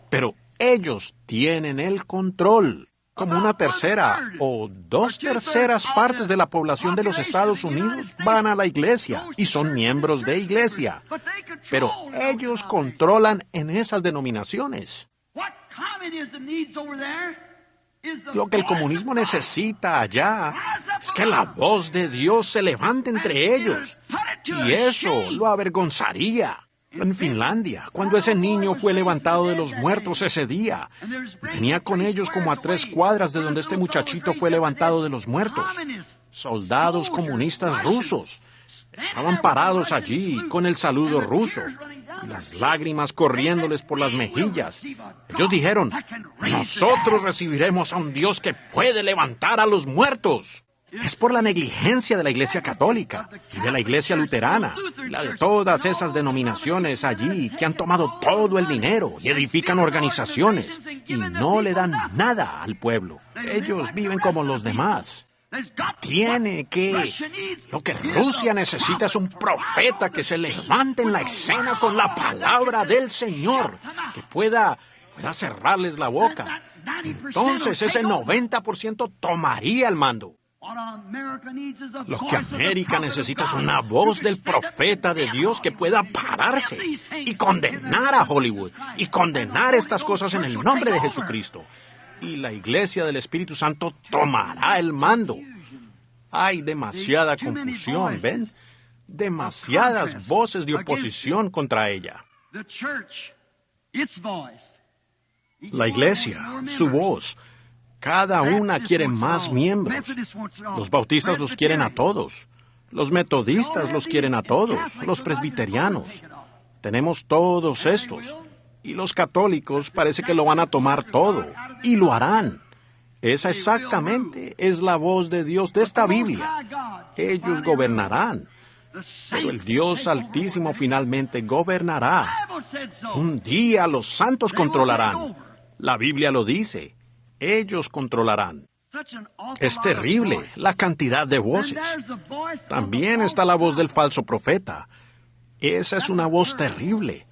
A: Pero ellos tienen el control. Como una tercera o 2/3 partes de la población de los Estados Unidos van a la iglesia y son miembros de iglesia. Pero ellos controlan en esas denominaciones. Lo que el comunismo necesita allá es que la voz de Dios se levante entre ellos. Y eso lo avergonzaría. En Finlandia, cuando ese niño fue levantado de los muertos ese día, venía con ellos como a 3 cuadras de donde este muchachito fue levantado de los muertos. Soldados comunistas rusos estaban parados allí con el saludo ruso y las lágrimas corriéndoles por las mejillas. Ellos dijeron: nosotros recibiremos a un Dios que puede levantar a los muertos. Es por la negligencia de la Iglesia Católica y de la Iglesia Luterana, y la de todas esas denominaciones allí que han tomado todo el dinero y edifican organizaciones y no le dan nada al pueblo. Ellos viven como los demás. Lo que Rusia necesita es un profeta que se levante en la escena con la palabra del Señor, que pueda cerrarles la boca. Entonces ese 90% tomaría el mando. Lo que América necesita es una voz del profeta de Dios que pueda pararse y condenar a Hollywood y condenar estas cosas en el nombre de Jesucristo. Y la Iglesia del Espíritu Santo tomará el mando. Hay demasiada confusión, ¿ven? Demasiadas voces de oposición contra ella. La Iglesia, su voz. Cada una quiere más miembros. Los bautistas los quieren a todos. Los metodistas los quieren a todos. Los presbiterianos. Tenemos todos estos. Y los católicos parece que lo van a tomar todo. Y lo harán. Esa exactamente es la voz de Dios de esta Biblia. Ellos gobernarán. Pero el Dios Altísimo finalmente gobernará. Un día los santos controlarán. La Biblia lo dice. Ellos controlarán. Es terrible la cantidad de voces. También está la voz del falso profeta. Esa es una voz terrible.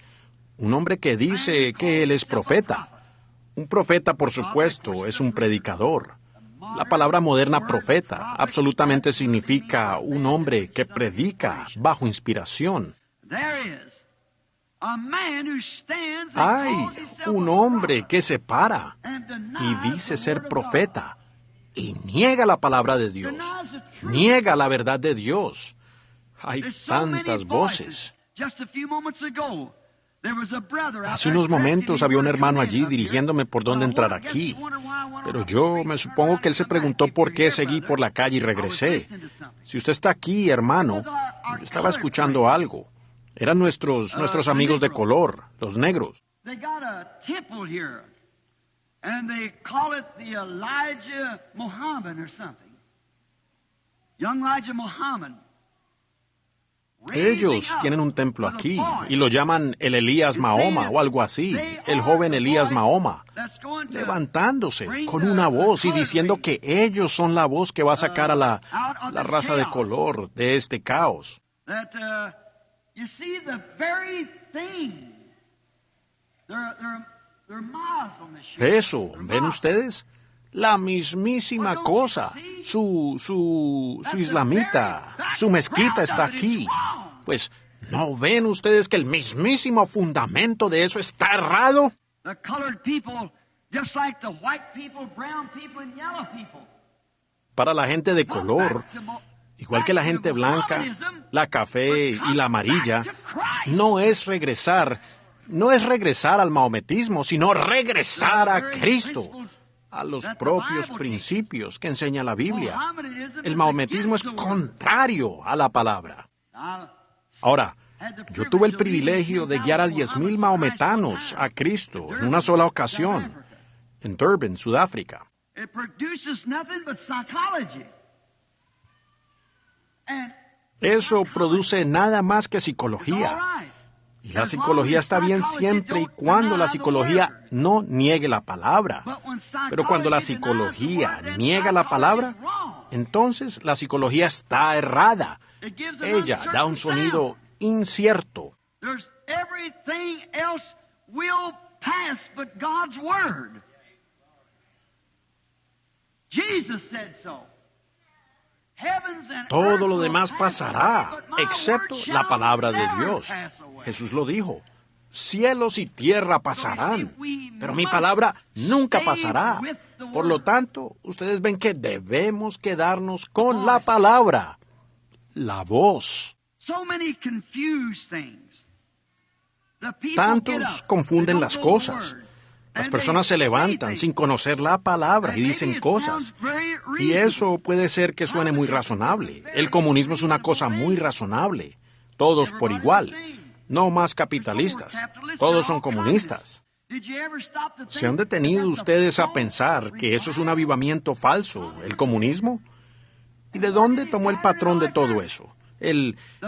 A: Un hombre que dice que él es profeta. Un profeta, por supuesto, es un predicador. La palabra moderna profeta absolutamente significa un hombre que predica bajo inspiración. Hay un hombre que se para y dice ser profeta y niega la palabra de Dios, niega la verdad de Dios. Hay tantas voces. Hace unos momentos había un hermano allí dirigiéndome por dónde entrar aquí, pero yo me supongo que él se preguntó por qué seguí por la calle y regresé. Si usted está aquí, hermano, yo estaba escuchando algo. Eran nuestros amigos de color, los negros. Ellos tienen un templo aquí y lo llaman el Elías Mahoma o algo así, el joven Elías Mahoma, levantándose con una voz y diciendo que ellos son la voz que va a sacar a la raza de color de este caos. Eso, ¿ven ustedes? La mismísima cosa. Su islamita, su mezquita está aquí. Pues, ¿no ven ustedes que el mismísimo fundamento de eso está errado? Para la gente de color, igual que la gente blanca, la café y la amarilla, no es regresar al maometismo, sino regresar a Cristo, a los propios principios que enseña la Biblia. El maometismo es contrario a la palabra. Ahora, Yo tuve el privilegio de guiar a 10,000 maometanos a Cristo en una sola ocasión, en Durban, Sudáfrica.
B: It produces nothing but psychology. And
A: Eso produce nada más que psicología. Y la psicología está bien siempre y cuando la psicología no niegue la palabra. Pero cuando la psicología niega la palabra, entonces la psicología está errada. Ella da un sonido incierto.
B: there's everything else will pass but God's word. Jesus said so. Heavens and
A: Todo
B: earth
A: lo
B: will
A: demás
B: pass
A: pasará,
B: away, but my
A: excepto
B: word
A: la
B: shall
A: palabra de
B: never
A: Dios.
B: pass away.
A: Jesús lo dijo. Cielos y tierra pasarán, pero mi palabra nunca pasará. Por lo tanto, ustedes ven que debemos quedarnos con la palabra, la voz.
B: So many confused things. The people get
A: Tantos
B: up,
A: confunden
B: they
A: las
B: don't know the
A: cosas.
B: word,
A: Las
B: and
A: personas
B: they
A: se levantan
B: say
A: sin
B: things.
A: conocer la palabra y
B: And maybe
A: dicen
B: it
A: cosas.
B: sounds very
A: Y
B: reasonable.
A: eso puede ser que suene muy razonable. El comunismo es una cosa muy razonable. Todos por igual. No más capitalistas. Todos son comunistas.
B: Did you ever stop to
A: ¿Se han
B: think
A: detenido
B: that that's
A: ustedes a
B: false
A: pensar que eso es un
B: revival?
A: avivamiento falso, el comunismo? ¿Y de dónde tomó el patrón de todo eso?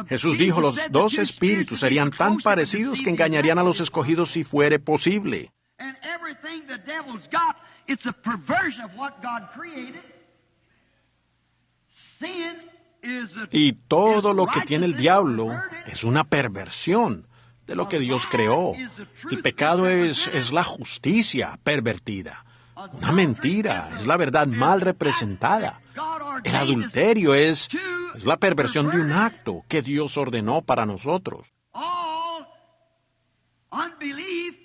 A: Jesús dijo, los dos espíritus serían tan parecidos que engañarían a los escogidos si fuere posible.
B: And everything the devil's got, it's a perversion of what God created. Sin is a,
A: Y todo
B: is
A: lo que tiene el
B: righteousness
A: diablo
B: perverted.
A: es una perversión de lo que Dios creó. El pecado es la justicia pervertida. Una mentira es la verdad mal representada. El adulterio es la perversión de un acto que Dios ordenó para nosotros.
B: All unbelief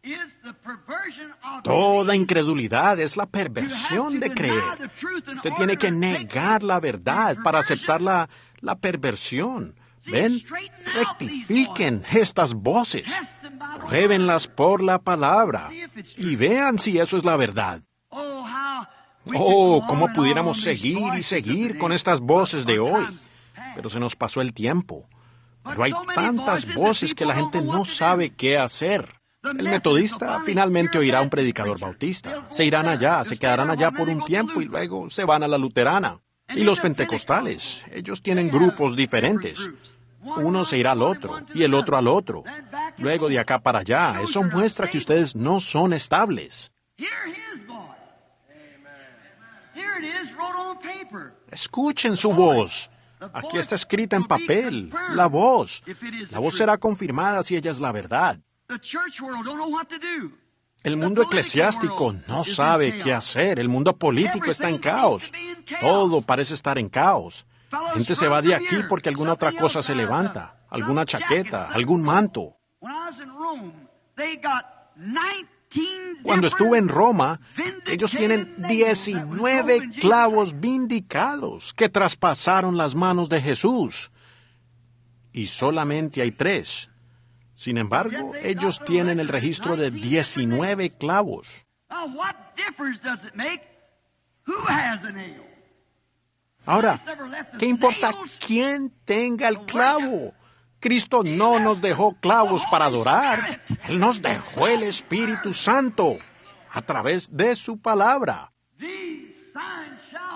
B: is the perversion of
A: Toda
B: belief.
A: incredulidad es la perversión de creer. Usted tiene que negar la verdad para aceptar la perversión. ¿Ven? Rectifiquen estas voces. Pruébenlas por la palabra y vean si eso es la verdad. Oh, cómo pudiéramos seguir y seguir con estas voces de hoy. Pero se nos pasó el tiempo. Pero hay tantas voces que la gente no sabe qué hacer. El metodista finalmente oirá a un predicador bautista. Se irán allá, se quedarán allá por un tiempo y luego se van a la luterana. Y los pentecostales, ellos tienen grupos diferentes. Uno se irá al otro y el otro al otro. Luego de acá para allá. Eso muestra que ustedes no son estables. Escuchen su voz. Aquí está escrita en papel. La voz. La voz será confirmada si ella es la verdad. El mundo eclesiástico no sabe qué hacer. El mundo político está en caos. Todo parece estar en caos. Gente se va de aquí porque alguna otra cosa se levanta. Alguna chaqueta, algún manto. Cuando estuve en Roma, ellos tienen 19 clavos vindicados que traspasaron las manos de Jesús. Y solamente hay 3. Sin embargo, ellos tienen el registro de 19 clavos. Ahora, ¿qué importa quién tenga el clavo? Cristo no nos dejó clavos para adorar. Él nos dejó el Espíritu Santo a través de su palabra.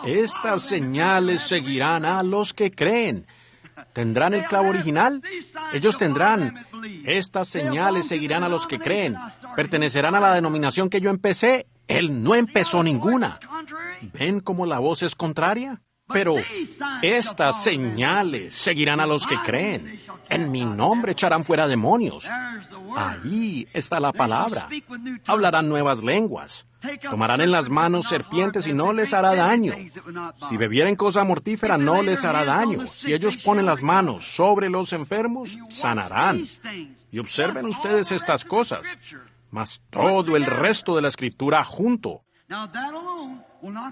A: Estas señales seguirán a los que creen. ¿Tendrán el clavo original? Ellos tendrán. Estas señales seguirán a los que creen. ¿Pertenecerán a la denominación que yo empecé? Él no empezó ninguna. ¿Ven cómo la voz es contraria? Pero estas señales seguirán a los que creen. En mi nombre echarán fuera demonios. Allí está la palabra. Hablarán nuevas lenguas. Tomarán en las manos serpientes y no les hará daño. Si bebieren cosa mortífera no les hará daño. Si ellos ponen las manos sobre los enfermos, sanarán. Y observen ustedes estas cosas. Mas todo el resto de la Escritura junto.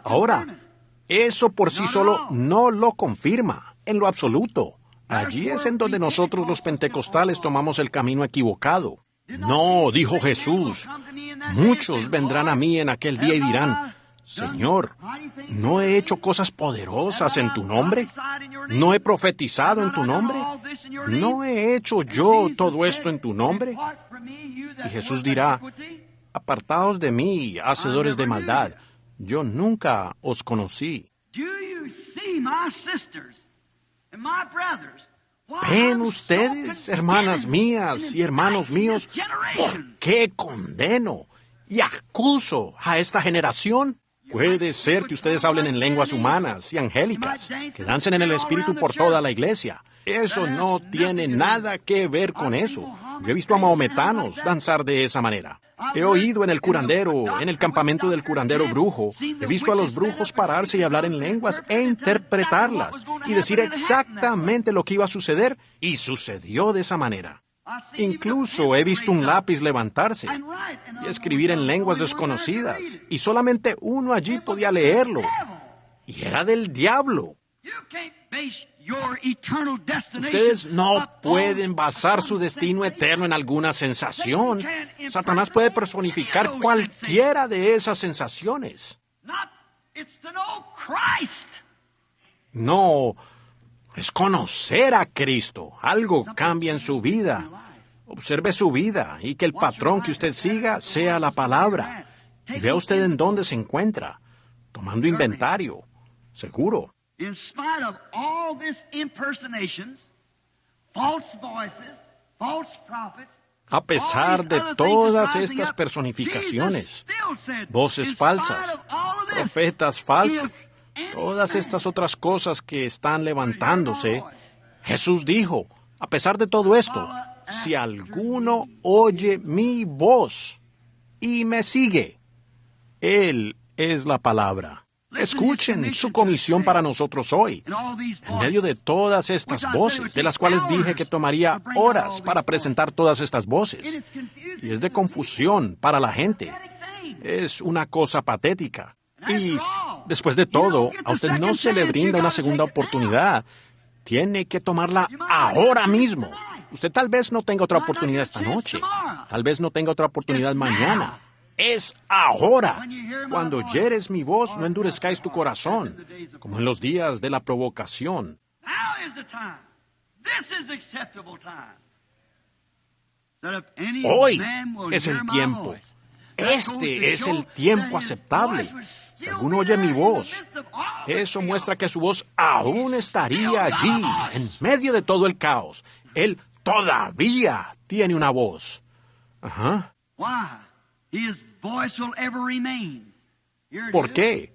A: Ahora, eso por sí solo no lo confirma, en lo absoluto. Allí es en donde nosotros los pentecostales tomamos el camino equivocado. No, dijo Jesús, muchos vendrán a mí en aquel día y dirán, Señor, ¿no he hecho cosas poderosas en tu nombre? ¿No he profetizado en tu nombre? ¿No he hecho yo todo esto en tu nombre? Y Jesús dirá, apartaos de mí, hacedores de maldad, yo nunca os conocí. ¿Ven ustedes, hermanas mías y hermanos míos, por qué condeno y acuso a esta generación? Puede ser que ustedes hablen en lenguas humanas y angélicas, que dancen en el Espíritu por toda la iglesia. Eso no tiene nada que ver con eso. Yo he visto a mahometanos danzar de esa manera. He oído en el curandero, en el campamento del curandero brujo, he visto a los brujos pararse y hablar en lenguas e interpretarlas y decir exactamente lo que iba a suceder, y sucedió de esa manera. Incluso he visto un lápiz levantarse y escribir en lenguas desconocidas, y solamente uno allí podía leerlo, y era del diablo. Ustedes no pueden basar su destino eterno en alguna sensación. Satanás puede personificar cualquiera de esas sensaciones. No, es conocer a Cristo. Algo cambia en su vida. Observe su vida y que el patrón que usted siga sea la palabra. Y vea usted en dónde se encuentra, tomando inventario. Seguro.
B: In spite of all this impersonations, false voices, false prophets,
A: a pesar de todas estas personificaciones, voces falsas, profetas falsos, todas estas otras cosas que están levantándose, Jesús dijo, a pesar de todo esto, si alguno oye mi voz y me sigue, Él es la palabra. Escuchen su comisión para nosotros hoy, en medio de todas estas voces, de las cuales dije que tomaría horas para presentar todas estas voces. Y es de confusión para la gente. Es una cosa patética. Y después de todo, a usted no se le brinda una segunda oportunidad. Tiene que tomarla ahora mismo. Usted tal vez no tenga otra oportunidad esta noche. Tal vez no tenga otra oportunidad mañana. Es ahora. Cuando oyeres mi voz, no endurezcáis tu corazón, como en los días de la provocación. Hoy es el tiempo. Este es el tiempo aceptable. Si alguno oye mi voz, eso muestra que su voz aún estaría allí, en medio de todo el caos. Él todavía tiene una voz. Ajá. ¿Por qué?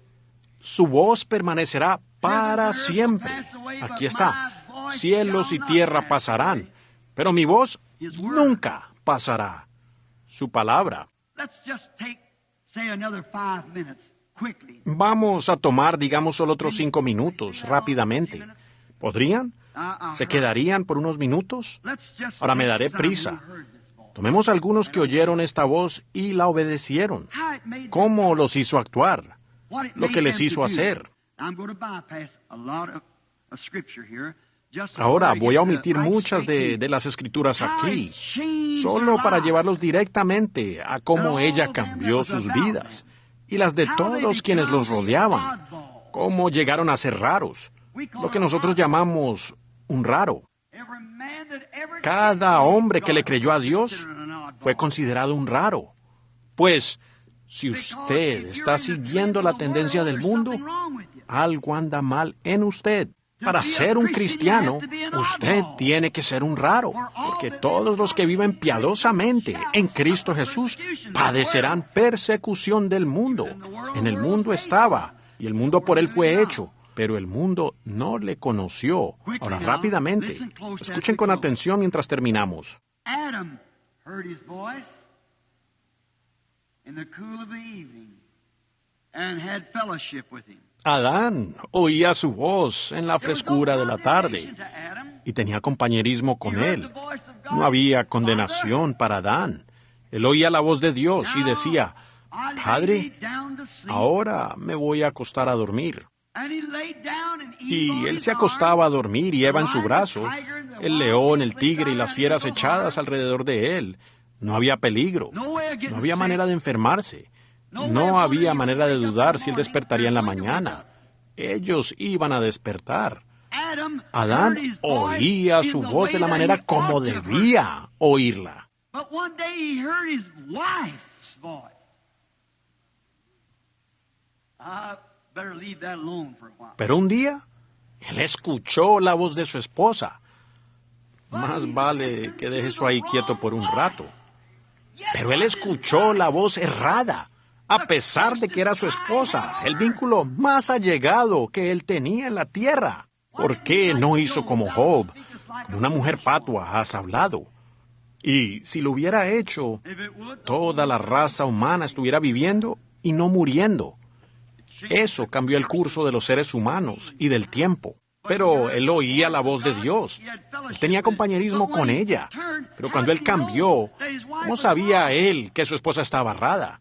A: Su voz permanecerá para siempre. Aquí está. Cielos y tierra pasarán, pero mi voz nunca pasará. Su palabra. Vamos a tomar, digamos, solo otros 5 minutos, rápidamente. ¿Podrían? ¿Se quedarían por unos minutos? Ahora me daré prisa. Tomemos algunos que oyeron esta voz y la obedecieron. ¿Cómo los hizo actuar? Lo que les hizo hacer. Ahora voy a omitir muchas de las escrituras aquí, solo para llevarlos directamente a cómo ella cambió sus vidas y las de todos quienes los rodeaban, cómo llegaron a ser raros, lo que nosotros llamamos un raro. Cada hombre que le creyó a Dios fue considerado un raro. Pues, si usted está siguiendo la tendencia del mundo, algo anda mal en usted. Para ser un cristiano, usted tiene que ser un raro, porque todos los que viven piadosamente en Cristo Jesús padecerán persecución del mundo. En el mundo estaba, y el mundo por él fue hecho, pero el mundo no le conoció. Ahora, rápidamente, escuchen con atención mientras terminamos.
B: Adam heard his voice in the cool of the evening and had fellowship with him.
A: Adán oía su voz en la frescura de la tarde y tenía compañerismo con él. No había condenación para Adán. Él oía la voz de Dios y decía, Padre, ahora me voy a acostar a dormir. Y él se acostaba a dormir y Eva en su brazo, el león, el tigre y las fieras echadas alrededor de él. No había peligro, no había manera de enfermarse. No había manera de dudar si él despertaría en la mañana. Ellos iban a despertar. Adán oía su voz de la manera como debía oírla. Pero un día, él escuchó la voz de su esposa. Más vale que deje eso ahí quieto por un rato. Pero él escuchó la voz errada, a pesar de que era su esposa, el vínculo más allegado que él tenía en la tierra. ¿Por qué no hizo como Job? Como una mujer fatua has hablado. Y si lo hubiera hecho, toda la raza humana estuviera viviendo y no muriendo. Eso cambió el curso de los seres humanos y del tiempo. Pero él oía la voz de Dios. Él tenía compañerismo con ella. Pero cuando él cambió, ¿cómo sabía él que su esposa estaba errada?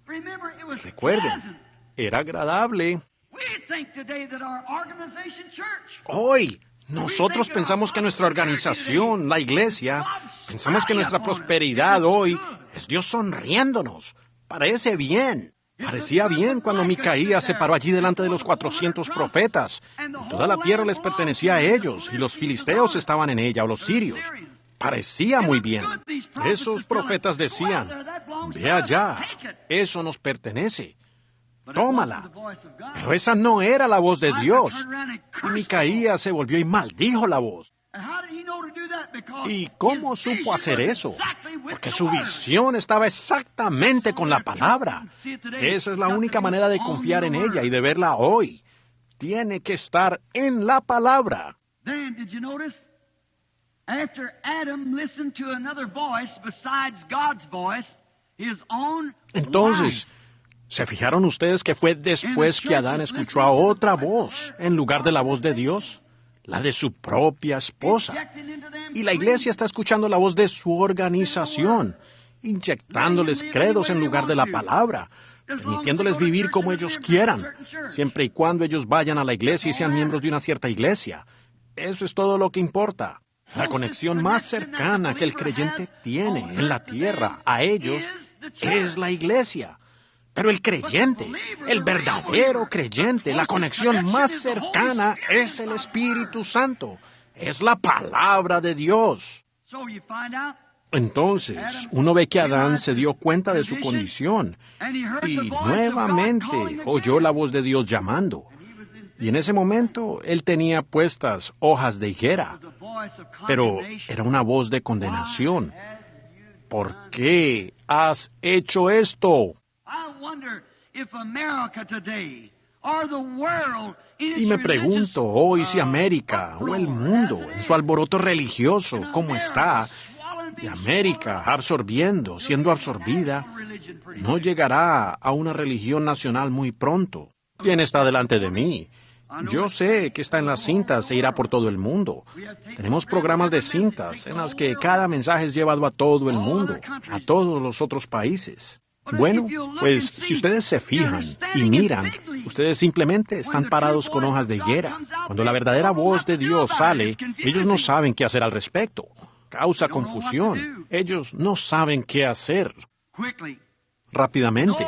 A: Recuerden, era agradable. Hoy, nosotros pensamos que nuestra organización, la iglesia, pensamos que nuestra prosperidad hoy es Dios sonriéndonos. Parece bien. Parecía bien cuando Micaías se paró allí delante de los 400 profetas. Y toda la tierra les pertenecía a ellos, y los filisteos estaban en ella, o los sirios. Parecía muy bien. Esos profetas decían, ve allá, eso nos pertenece. Tómala. Pero esa no era la voz de Dios. Y Micaías se volvió y maldijo la voz. ¿Y cómo supo hacer eso? Porque su visión estaba exactamente con la palabra. Esa es la única manera de confiar en ella y de verla hoy. Tiene que estar en la palabra. Entonces, ¿se fijaron ustedes que fue después que Adán escuchó a otra voz en lugar de la voz de Dios? La de su propia esposa. Y la iglesia está escuchando la voz de su organización, inyectándoles credos en lugar de la palabra, permitiéndoles vivir como ellos quieran, siempre y cuando ellos vayan a la iglesia y sean miembros de una cierta iglesia. Eso es todo lo que importa. La conexión más cercana que el creyente tiene en la tierra a ellos es la iglesia. Pero el creyente, el verdadero creyente, la conexión más cercana es el Espíritu Santo. Es la palabra de Dios. Entonces, uno ve que Adán se dio cuenta de su condición y nuevamente oyó la voz de Dios llamando. Y en ese momento, él tenía puestas hojas de higuera, pero era una voz de condenación. ¿Por qué has hecho esto? Y me pregunto hoy si América o el mundo, en su alboroto religioso, ¿cómo está? Y América absorbiendo, siendo absorbida, no llegará a una religión nacional muy pronto. ¿Quién está delante de mí? Yo sé que está en las cintas e irá por todo el mundo. Tenemos programas de cintas en las que cada mensaje es llevado a todo el mundo, a todos los otros países. Bueno, pues si ustedes se fijan y miran, ustedes simplemente están parados con hojas de higuera. Cuando la verdadera voz de Dios sale, ellos no saben qué hacer al respecto. Causa confusión. Ellos no saben qué hacer. Rápidamente.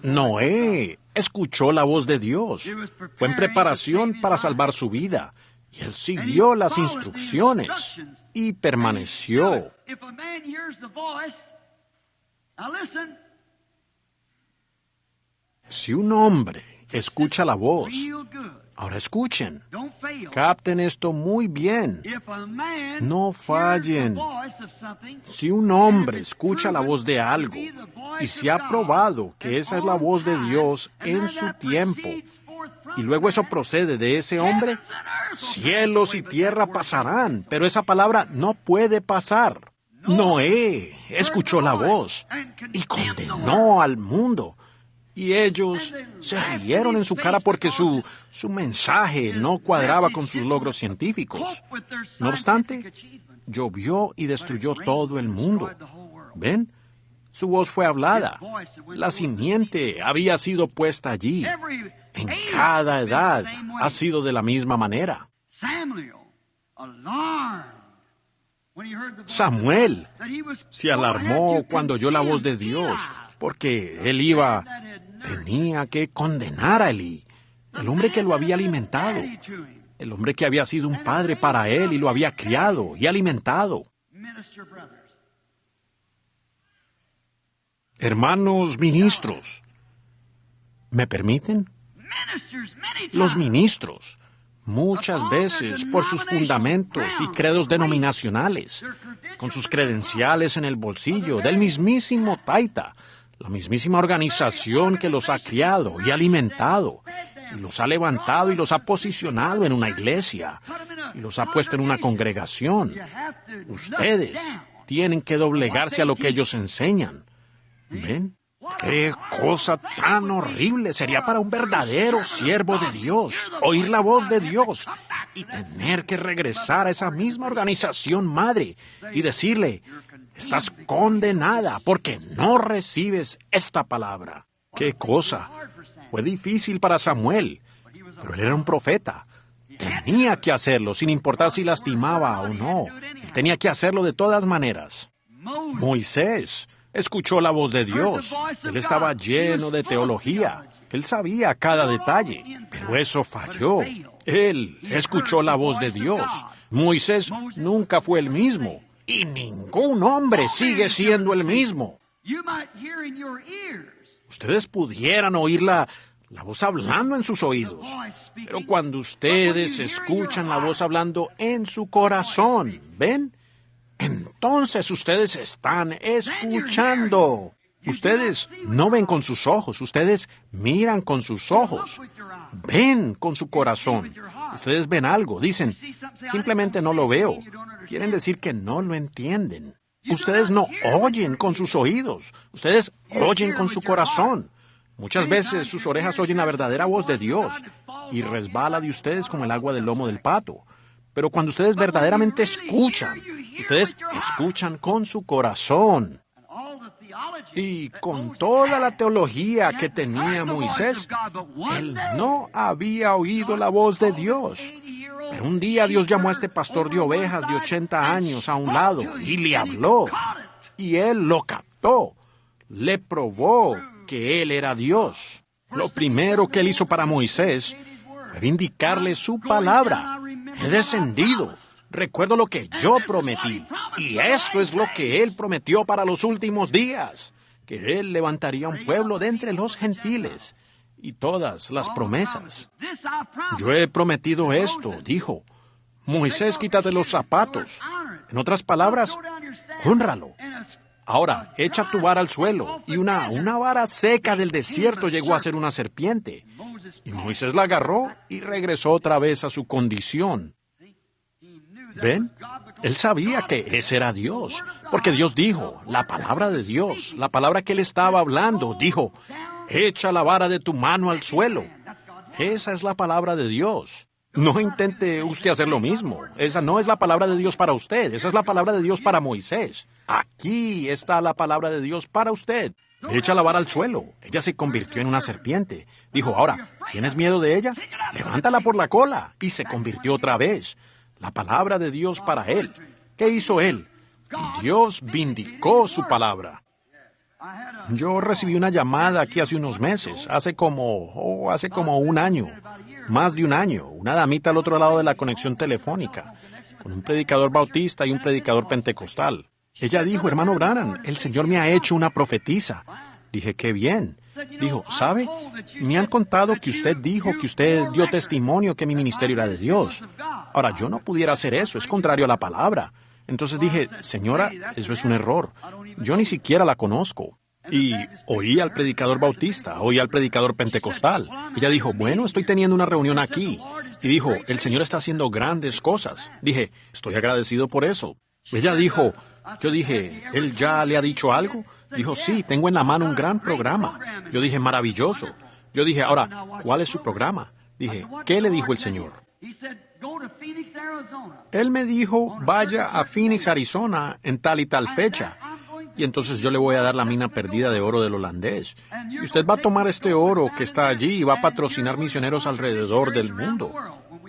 A: Noé escuchó la voz de Dios. Fue en preparación para salvar su vida. Y él siguió las instrucciones y permaneció. Si un hombre escucha la voz, ahora escuchen, capten esto muy bien, no fallen. Si un hombre escucha la voz de algo y se ha probado que esa es la voz de Dios en su tiempo, y luego eso procede de ese hombre, cielos y tierra pasarán, pero esa palabra no puede pasar. Noé escuchó la voz y condenó al mundo. Y ellos se rieron en su cara porque su mensaje no cuadraba con sus logros científicos. No obstante, llovió y destruyó todo el mundo. ¿Ven? Su voz fue hablada. La simiente había sido puesta allí. En cada edad ha sido de la misma manera. Samuel se alarmó cuando oyó la voz de Dios, porque tenía que condenar a Elí, el hombre que lo había alimentado, el hombre que había sido un padre para él y lo había criado y alimentado. Hermanos ministros, ¿me permiten? Los ministros, muchas veces por sus fundamentos y credos denominacionales, con sus credenciales en el bolsillo del mismísimo Taita, la mismísima organización que los ha criado y alimentado, y los ha levantado y los ha posicionado en una iglesia, y los ha puesto en una congregación. Ustedes tienen que doblegarse a lo que ellos enseñan. ¿Ven? ¡Qué cosa tan horrible sería para un verdadero siervo de Dios oír la voz de Dios y tener que regresar a esa misma organización madre y decirle: estás condenada porque no recibes esta palabra! ¡Qué cosa! Fue difícil para Samuel, pero él era un profeta. Tenía que hacerlo sin importar si lastimaba o no. Él tenía que hacerlo de todas maneras. Moisés escuchó la voz de Dios. Él estaba lleno de teología. Él sabía cada detalle, pero eso falló. Él escuchó la voz de Dios. Moisés nunca fue el mismo, y ningún hombre sigue siendo el mismo. Ustedes pudieran oír la voz hablando en sus oídos, pero cuando ustedes escuchan la voz hablando en su corazón, ¿ven? Entonces ustedes están escuchando. Ustedes no ven con sus ojos, ustedes miran con sus ojos. Ven con su corazón. Ustedes ven algo, dicen: simplemente no lo veo. Quieren decir que no lo entienden. Ustedes no oyen con sus oídos, ustedes oyen con su corazón. Muchas veces sus orejas oyen la verdadera voz de Dios y resbala de ustedes como el agua del lomo del pato. Pero cuando ustedes verdaderamente escuchan, ustedes escuchan con su corazón. Y con toda la teología que tenía Moisés, él no había oído la voz de Dios. Pero un día Dios llamó a este pastor de ovejas de 80 años a un lado y le habló. Y él lo captó. Le probó que él era Dios. Lo primero que él hizo para Moisés fue vindicarle su palabra. He descendido. Recuerdo lo que yo prometí. Y esto es lo que él prometió para los últimos días. Que él levantaría un pueblo de entre los gentiles. Y todas las promesas. Yo he prometido esto, dijo. Moisés, quítate los zapatos. En otras palabras, hónralo. Ahora, echa tu vara al suelo. Y una vara seca del desierto llegó a ser una serpiente. Y Moisés la agarró y regresó otra vez a su condición. ¿Ven? Él sabía que ese era Dios, porque Dios dijo, la palabra de Dios, la palabra que él estaba hablando, dijo: echa la vara de tu mano al suelo. Esa es la palabra de Dios. No intente usted hacer lo mismo. Esa no es la palabra de Dios para usted. Esa es la palabra de Dios para Moisés. Aquí está la palabra de Dios para usted. Echa la vara al suelo. Ella se convirtió en una serpiente. Dijo: ahora, ¿tienes miedo de ella? Levántala por la cola. Y se convirtió otra vez. La palabra de Dios para él. ¿Qué hizo él? Dios vindicó su palabra. Yo recibí una llamada aquí hace unos meses, hace como un año, más de un año, una damita al otro lado de la conexión telefónica, con un predicador bautista y un predicador pentecostal. Ella dijo: hermano Branham, el Señor me ha hecho una profetisa. Dije: qué bien. Dijo: ¿sabe? Me han contado que usted dijo que usted dio testimonio que mi ministerio era de Dios. Ahora, yo no pudiera hacer eso, es contrario a la palabra. Entonces dije: señora, eso es un error. Yo ni siquiera la conozco. Y oí al predicador bautista, oí al predicador pentecostal. Ella dijo: bueno, estoy teniendo una reunión aquí. Y dijo: el Señor está haciendo grandes cosas. Dije: estoy agradecido por eso. Ella dijo: yo dije, ¿él ya le ha dicho algo? Dijo: sí, tengo en la mano un gran programa. Yo dije: maravilloso. Yo dije: ahora, ¿cuál es su programa? Dije: ¿qué le dijo el Señor? Él me dijo: vaya a Phoenix, Arizona, en tal y tal fecha. Y entonces yo le voy a dar la mina perdida de oro del holandés. Y usted va a tomar este oro que está allí y va a patrocinar misioneros alrededor del mundo.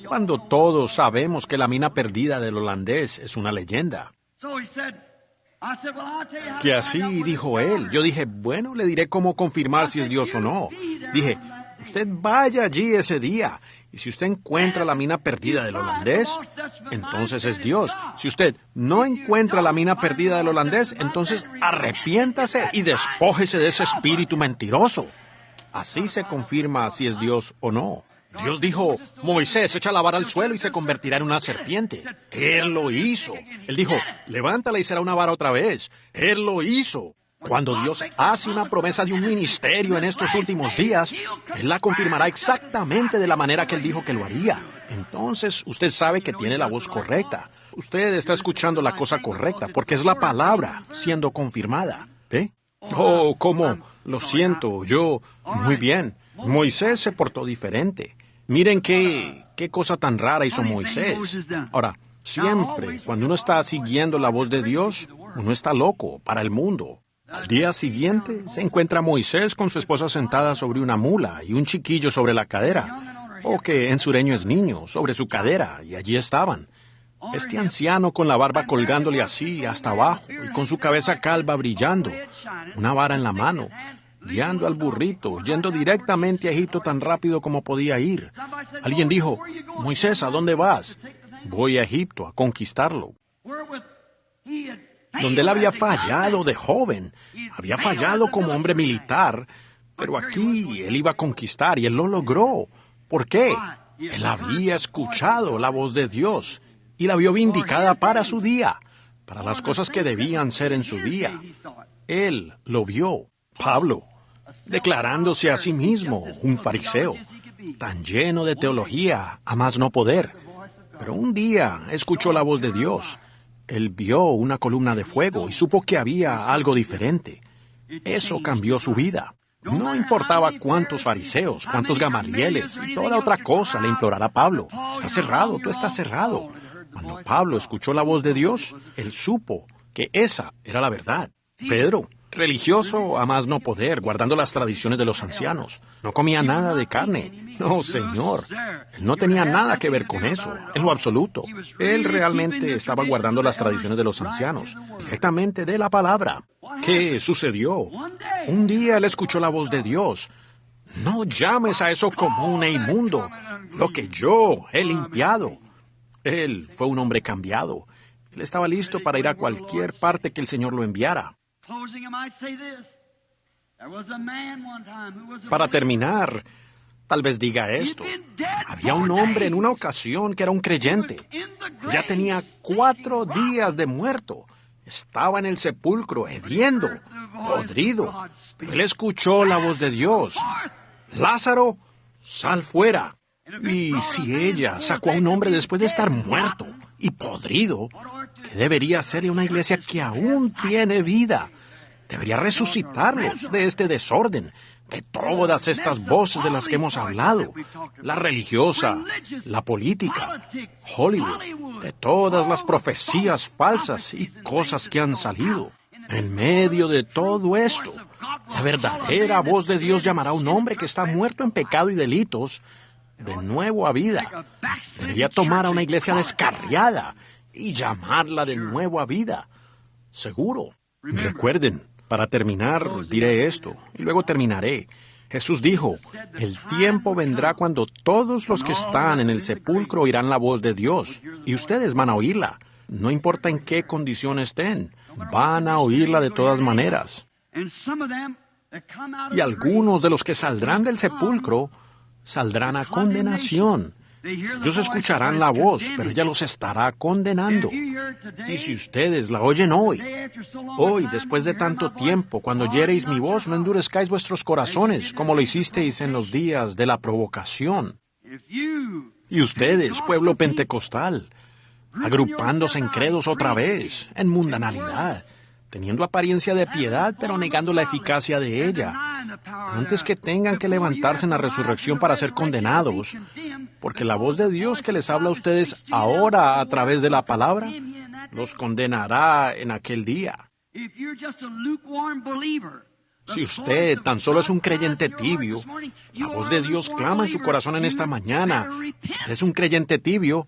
A: Cuando todos sabemos que la mina perdida del holandés es una leyenda. Que así dijo él. Yo dije, bueno, le diré cómo confirmar si es Dios o no. Dije, usted vaya allí ese día, y si usted encuentra la mina perdida del holandés, entonces es Dios. Si usted no encuentra la mina perdida del holandés, entonces arrepiéntase y despójese de ese espíritu mentiroso. Así se confirma si es Dios o no. Dios dijo, Moisés, echa la vara al suelo y se convertirá en una serpiente. Él lo hizo. Él dijo, levántala y será una vara otra vez. Él lo hizo. Cuando Dios hace una promesa de un ministerio en estos últimos días, Él la confirmará exactamente de la manera que Él dijo que lo haría. Entonces, usted sabe que tiene la voz correcta. Usted está escuchando la cosa correcta, porque es la palabra siendo confirmada. ¿Eh? Oh, ¿cómo? Lo siento, yo... Muy bien. Moisés se portó diferente. Miren qué cosa tan rara hizo Moisés. Ahora, siempre, cuando uno está siguiendo la voz de Dios, uno está loco para el mundo. Al día siguiente, se encuentra Moisés con su esposa sentada sobre una mula y un chiquillo sobre la cadera, o que en sureño es niño, sobre su cadera, y allí estaban. Este anciano con la barba colgándole así hasta abajo y con su cabeza calva brillando, una vara en la mano, guiando al burrito, yendo directamente a Egipto tan rápido como podía ir. Alguien dijo, Moisés, ¿a dónde vas? Voy a Egipto a conquistarlo. Donde él había fallado de joven, había fallado como hombre militar, pero aquí él iba a conquistar y él lo logró. ¿Por qué? Él había escuchado la voz de Dios y la vio vindicada para su día, para las cosas que debían ser en su día. Él lo vio. Pablo, declarándose a sí mismo un fariseo, tan lleno de teología a más no poder. Pero un día escuchó la voz de Dios. Él vio una columna de fuego y supo que había algo diferente. Eso cambió su vida. No importaba cuántos fariseos, cuántos gamalieles y toda otra cosa le implorara a Pablo. Está cerrado, tú estás cerrado. Cuando Pablo escuchó la voz de Dios, él supo que esa era la verdad. Pedro, religioso a más no poder, guardando las tradiciones de los ancianos. No comía nada de carne. No, señor. Él no tenía nada que ver con eso, en lo absoluto. Él realmente estaba guardando las tradiciones de los ancianos, directamente de la palabra. ¿Qué sucedió? Un día él escuchó la voz de Dios. No llames a eso común e inmundo, lo que yo he limpiado. Él fue un hombre cambiado. Él estaba listo para ir a cualquier parte que el Señor lo enviara. Para terminar, tal vez diga esto. Había un hombre en una ocasión que era un creyente. Ya tenía 4 días de muerto. Estaba en el sepulcro, hediendo, podrido. Pero él escuchó la voz de Dios. Lázaro, sal fuera. Y si ella sacó a un hombre después de estar muerto y podrido, ¿qué debería hacerle una iglesia que aún tiene vida? Debería resucitarlos de este desorden, de todas estas voces de las que hemos hablado, la religiosa, la política, Hollywood, de todas las profecías falsas y cosas que han salido. En medio de todo esto, la verdadera voz de Dios llamará a un hombre que está muerto en pecado y delitos de nuevo a vida. Debería tomar a una iglesia descarriada y llamarla de nuevo a vida. Seguro. Recuerden, para terminar, diré esto, y luego terminaré. Jesús dijo, el tiempo vendrá cuando todos los que están en el sepulcro oirán la voz de Dios, y ustedes van a oírla. No importa en qué condición estén, van a oírla de todas maneras. Y algunos de los que saldrán del sepulcro saldrán a condenación. Ellos escucharán la voz, pero ella los estará condenando. Y si ustedes la oyen hoy, después de tanto tiempo, cuando oyereis mi voz, no endurezcáis vuestros corazones, como lo hicisteis en los días de la provocación. Y ustedes, pueblo pentecostal, agrupándose en credos otra vez, en mundanalidad, teniendo apariencia de piedad, pero negando la eficacia de ella, antes que tengan que levantarse en la resurrección para ser condenados, porque la voz de Dios que les habla a ustedes ahora a través de la palabra, los condenará en aquel día. Si usted tan solo es un creyente tibio, la voz de Dios clama en su corazón en esta mañana. Usted es un creyente tibio,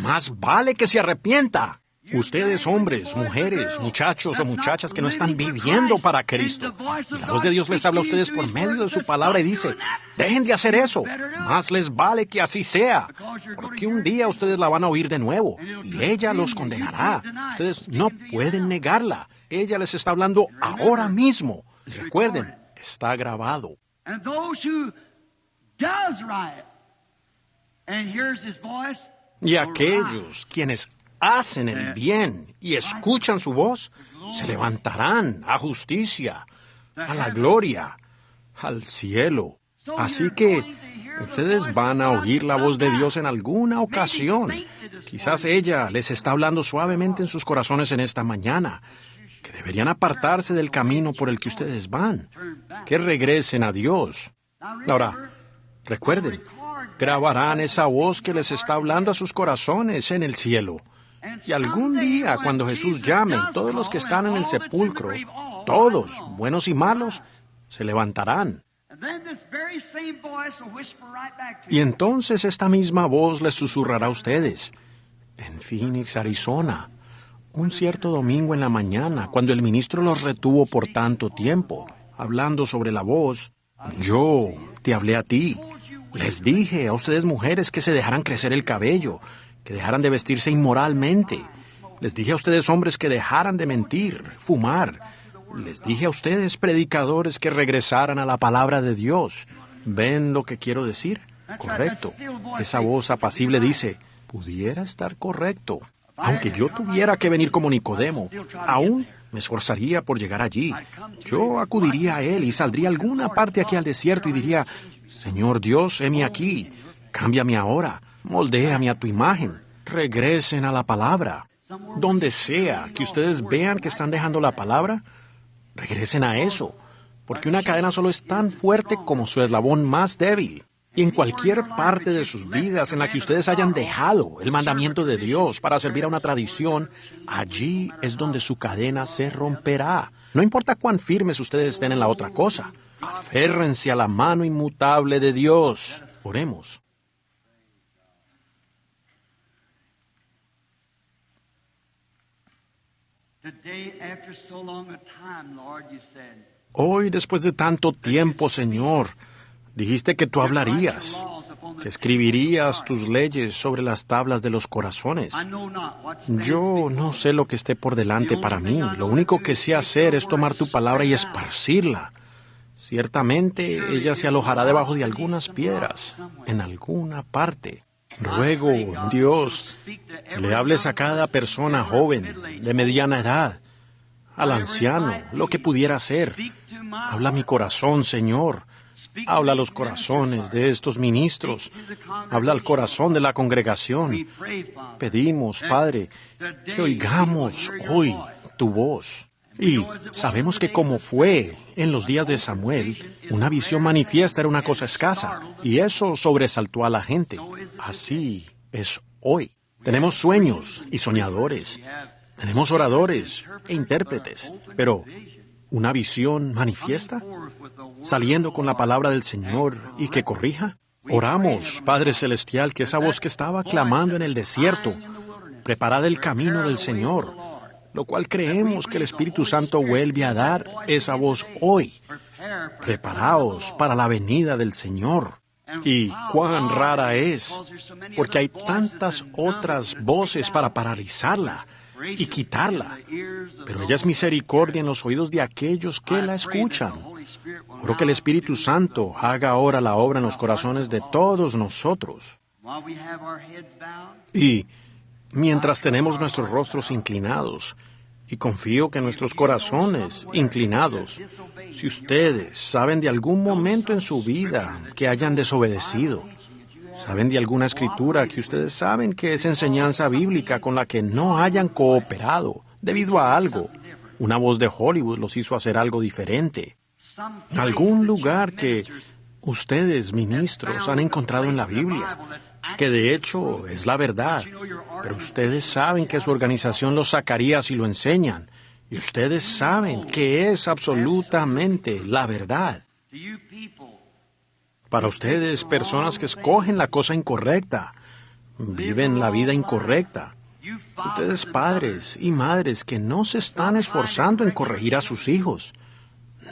A: más vale que se arrepienta. Ustedes, hombres, mujeres, muchachos o muchachas que no están viviendo para Cristo. Y la voz de Dios les habla a ustedes por medio de su palabra y dice, dejen de hacer eso. Más les vale que así sea. Porque un día ustedes la van a oír de nuevo y ella los condenará. Ustedes no pueden negarla. Ella les está hablando ahora mismo. Y recuerden, está grabado. Y aquellos quienes hacen el bien y escuchan su voz, se levantarán a justicia, a la gloria, al cielo. Así que ustedes van a oír la voz de Dios en alguna ocasión. Quizás ella les está hablando suavemente en sus corazones en esta mañana, que deberían apartarse del camino por el que ustedes van, que regresen a Dios. Ahora, recuerden, grabarán esa voz que les está hablando a sus corazones en el cielo. Y algún día, cuando Jesús llame, todos los que están en el sepulcro, todos, buenos y malos, se levantarán. Y entonces esta misma voz les susurrará a ustedes. En Phoenix, Arizona, un cierto domingo en la mañana, cuando el ministro los retuvo por tanto tiempo, hablando sobre la voz, yo te hablé a ti. Les dije a ustedes mujeres que se dejaran crecer el cabello, que dejaran de vestirse inmoralmente. Les dije a ustedes hombres que dejaran de mentir, fumar. Les dije a ustedes predicadores que regresaran a la palabra de Dios. ¿Ven lo que quiero decir? Correcto. Esa voz apacible dice, pudiera estar correcto. Aunque yo tuviera que venir como Nicodemo, aún me esforzaría por llegar allí. Yo acudiría a él y saldría a alguna parte aquí al desierto y diría, Señor Dios, heme aquí, cámbiame ahora, moldéame a tu imagen, regresen a la palabra. Donde sea que ustedes vean que están dejando la palabra, regresen a eso, porque una cadena solo es tan fuerte como su eslabón más débil. Y en cualquier parte de sus vidas en la que ustedes hayan dejado el mandamiento de Dios para servir a una tradición, allí es donde su cadena se romperá. No importa cuán firmes ustedes estén en la otra cosa. Aférrense a la mano inmutable de Dios. Oremos. Hoy, después de tanto tiempo, Señor, dijiste que tú hablarías, que escribirías tus leyes sobre las tablas de los corazones. Yo no sé lo que esté por delante para mí. Lo único que sé hacer es tomar tu palabra y esparcirla. Ciertamente ella se alojará debajo de algunas piedras, en alguna parte. Ruego, Dios, que le hables a cada persona joven, de mediana edad, al anciano, lo que pudiera ser. Habla mi corazón, Señor. Habla a los corazones de estos ministros. Habla al corazón de la congregación. Pedimos, Padre, que oigamos hoy tu voz. Y sabemos que como fue en los días de Samuel, una visión manifiesta era una cosa escasa, y eso sobresaltó a la gente. Así es hoy. Tenemos sueños y soñadores. Tenemos oradores e intérpretes. Pero, ¿una visión manifiesta? ¿Saliendo con la palabra del Señor y que corrija? Oramos, Padre Celestial, que esa voz que estaba clamando en el desierto, preparad el camino del Señor, lo cual creemos que el Espíritu Santo vuelve a dar esa voz hoy. Preparaos para la venida del Señor. Y cuán rara es, porque hay tantas otras voces para paralizarla y quitarla. Pero ella es misericordia en los oídos de aquellos que la escuchan. Oro que el Espíritu Santo haga ahora la obra en los corazones de todos nosotros. Y mientras tenemos nuestros rostros inclinados, y confío que nuestros corazones inclinados, si ustedes saben de algún momento en su vida que hayan desobedecido, saben de alguna escritura que ustedes saben que es enseñanza bíblica con la que no hayan cooperado debido a algo, una voz de Hollywood los hizo hacer algo diferente, algún lugar que ustedes, ministros, han encontrado en la Biblia, que de hecho es la verdad, pero ustedes saben que su organización los sacaría si lo enseñan, y ustedes saben que es absolutamente la verdad. Para ustedes, personas que escogen la cosa incorrecta, viven la vida incorrecta, Ustedes padres y madres que no se están esforzando en corregir a sus hijos,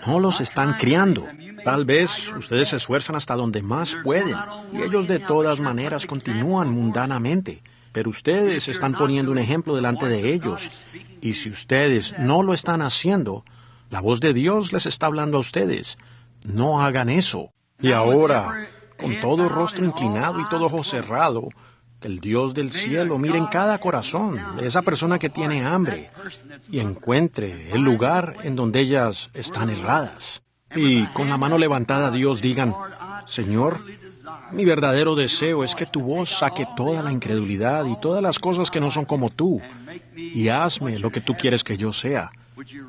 A: no los están criando. Tal vez ustedes se esfuerzan hasta donde más pueden y ellos de todas maneras continúan mundanamente. Pero ustedes están poniendo un ejemplo delante de ellos. Y si ustedes no lo están haciendo, la voz de Dios les está hablando a ustedes. No hagan eso. Y ahora, con todo rostro inclinado y todo ojo cerrado, que el Dios del cielo mire en cada corazón de esa persona que tiene hambre y encuentre el lugar en donde ellas están erradas. Y con la mano levantada Dios digan, Señor, mi verdadero deseo es que tu voz saque toda la incredulidad y todas las cosas que no son como tú, y hazme lo que tú quieres que yo sea.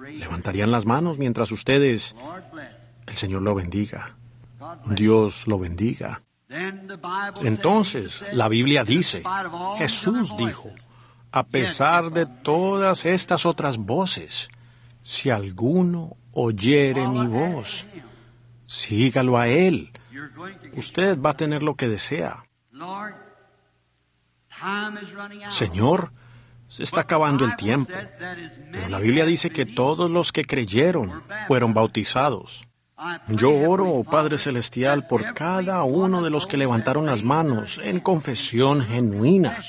A: Levantarían las manos mientras ustedes... El Señor lo bendiga. Dios lo bendiga. Entonces, la Biblia dice, Jesús dijo, a pesar de todas estas otras voces, si alguno oyere mi voz, sígalo a Él. Usted va a tener lo que desea. Señor, se está acabando el tiempo, pero la Biblia dice que todos los que creyeron fueron bautizados. Yo oro, Padre Celestial, por cada uno de los que levantaron las manos en confesión genuina,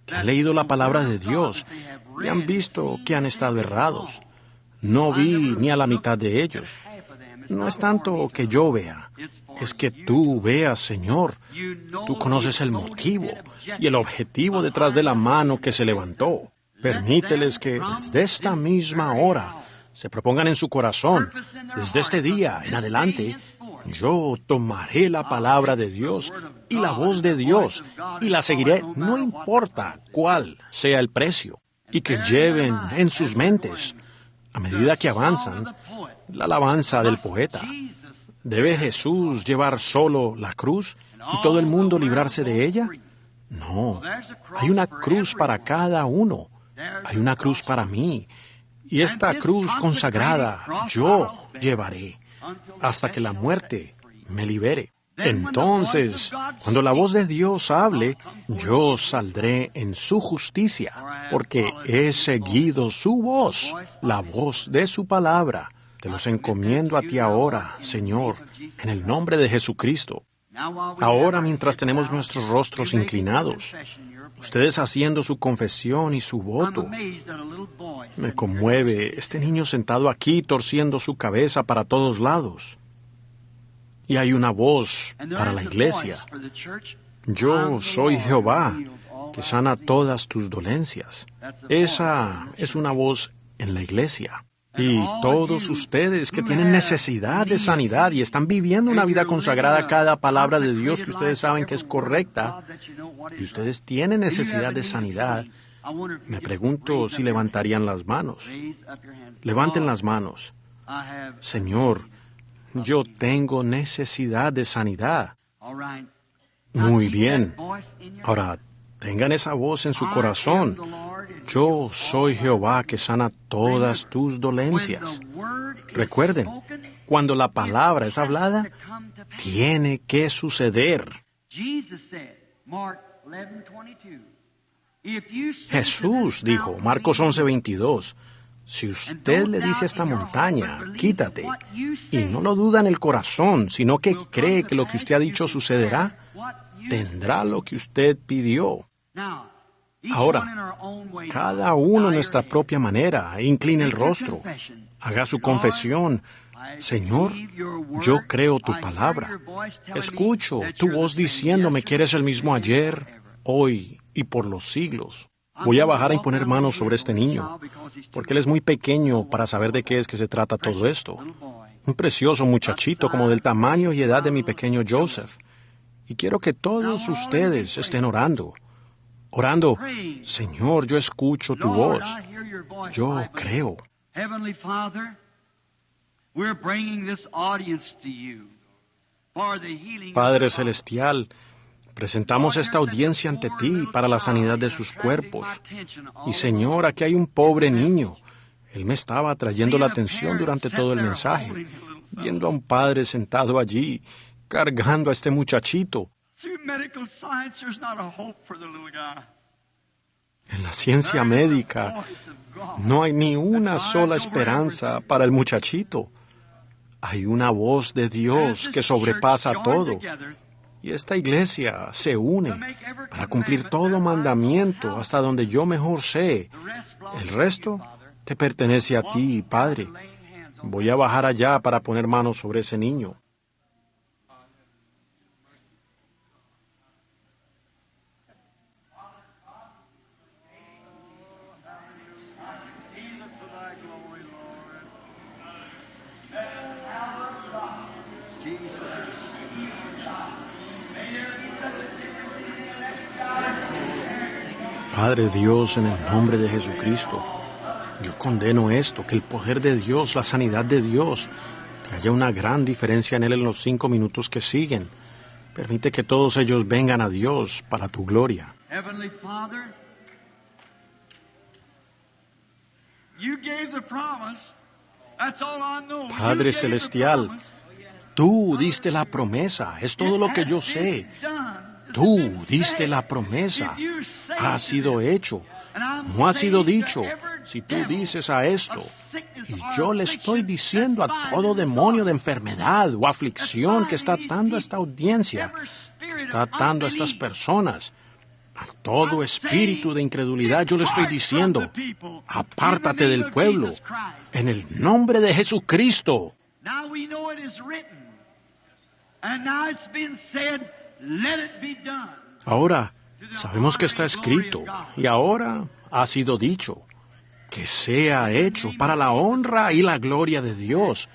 A: que han leído la palabra de Dios y han visto que han estado errados. No vi ni a la mitad de ellos. No es tanto que yo vea, es que tú veas, Señor. Tú conoces el motivo y el objetivo detrás de la mano que se levantó. Permíteles que desde esta misma hora se propongan en su corazón, desde este día en adelante, yo tomaré la palabra de Dios y la voz de Dios y la seguiré, no importa cuál sea el precio, y que lleven en sus mentes, a medida que avanzan, la alabanza del poeta. ¿Debe Jesús llevar solo la cruz y todo el mundo librarse de ella? No, hay una cruz para cada uno, hay una cruz para mí. Y esta cruz consagrada yo llevaré hasta que la muerte me libere. Entonces, cuando la voz de Dios hable, yo saldré en su justicia, porque he seguido su voz, la voz de su palabra. Te los encomiendo a ti ahora, Señor, en el nombre de Jesucristo. Ahora, mientras tenemos nuestros rostros inclinados, ustedes haciendo su confesión y su voto, me conmueve este niño sentado aquí torciendo su cabeza para todos lados. Y hay una voz para la iglesia. Yo soy Jehová, que sana todas tus dolencias. Esa es una voz en la iglesia. Y todos ustedes que tienen necesidad de sanidad y están viviendo una vida consagrada a cada palabra de Dios que ustedes saben que es correcta, y ustedes tienen necesidad de sanidad, me pregunto si levantarían las manos. Levanten las manos. Señor, yo tengo necesidad de sanidad. Muy bien. Ahora, tengan esa voz en su corazón. Yo soy Jehová que sana todas tus dolencias. Recuerden, cuando la palabra es hablada, tiene que suceder. Jesús dijo, Marcos 11:22, si usted le dice a esta montaña, quítate, y no lo duda en el corazón, sino que cree que lo que usted ha dicho sucederá, tendrá lo que usted pidió. Ahora, cada uno en nuestra propia manera, incline el rostro, haga su confesión. Señor, yo creo tu palabra. Escucho tu voz diciéndome que eres el mismo ayer, hoy y por los siglos. Voy a bajar a imponer manos sobre este niño, porque él es muy pequeño para saber de qué es que se trata todo esto. Un precioso muchachito como del tamaño y edad de mi pequeño Joseph. Y quiero que todos ustedes estén orando. Orando, Señor, yo escucho tu voz. Yo creo. Padre Celestial, presentamos esta audiencia ante ti para la sanidad de sus cuerpos. Y Señor, aquí hay un pobre niño. Él me estaba atrayendo la atención durante todo el mensaje, viendo a un padre sentado allí, cargando a este muchachito. En la ciencia médica no hay ni una sola esperanza para el muchachito. Hay una voz de Dios que sobrepasa todo. Y esta iglesia se une para cumplir todo mandamiento hasta donde yo mejor sé. El resto te pertenece a ti, Padre. Voy a bajar allá para poner manos sobre ese niño. Padre Dios, en el nombre de Jesucristo, yo condeno esto, que el poder de Dios, la sanidad de Dios, que haya una gran diferencia en Él en los 5 minutos que siguen. Permite que todos ellos vengan a Dios para tu gloria.
B: Heavenly Father, you gave the promise. That's all I know.
A: Padre Celestial, tú diste la promesa, es todo lo que yo sé. Tú diste la promesa, ha sido hecho, no ha sido dicho. Si tú dices a esto, y yo le estoy diciendo a todo demonio de enfermedad o aflicción que está atando a esta audiencia, que está atando a estas personas, a todo espíritu de incredulidad, yo le estoy diciendo, apártate del pueblo, en el nombre de Jesucristo.
B: Now we know it is written, and now it's been said, let it be done.
A: Ahora sabemos que está escrito y ahora ha sido dicho, que sea hecho para la honra y la gloria de Dios,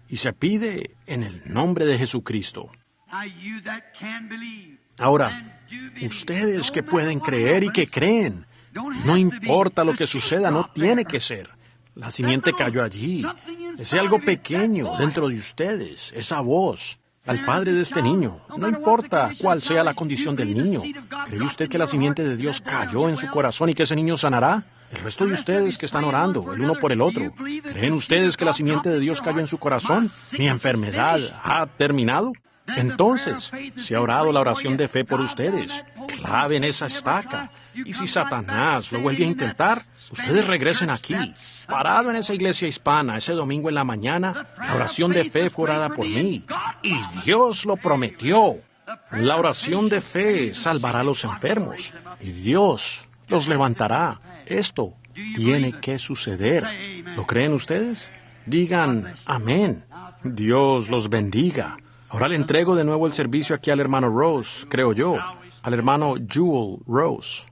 A: y se pide en el nombre de Jesucristo.
B: Now you that can believe,
A: Ahora,
B: and do believe,
A: ustedes que
B: no
A: pueden
B: matter what
A: creer y que
B: happens,
A: creen,
B: don't have
A: no
B: to be
A: importa lo que
B: the
A: suceda, no
B: seed
A: tiene
B: drop
A: que
B: there.
A: ser. La simiente cayó allí. Ese algo pequeño dentro de ustedes, esa voz. Al padre de este niño, no importa cuál sea la condición del niño, ¿cree usted que la simiente de Dios cayó en su corazón y que ese niño sanará? El resto de ustedes que están orando, el uno por el otro, ¿creen ustedes que la simiente de Dios cayó en su corazón? ¿Mi enfermedad ha terminado? Entonces, se ha orado la oración de fe por ustedes. Claven esa estaca. Y si Satanás lo vuelve a intentar, ustedes regresen aquí. Parado en esa iglesia hispana ese domingo en la mañana, la oración de fe fue orada por mí. Y Dios lo prometió. La oración de fe salvará a los enfermos. Y Dios los levantará. Esto tiene que suceder. ¿Lo creen ustedes? Digan amén. Dios los bendiga. Ahora le entrego de nuevo el servicio aquí al hermano Rose, creo yo, al hermano Jewel Rose.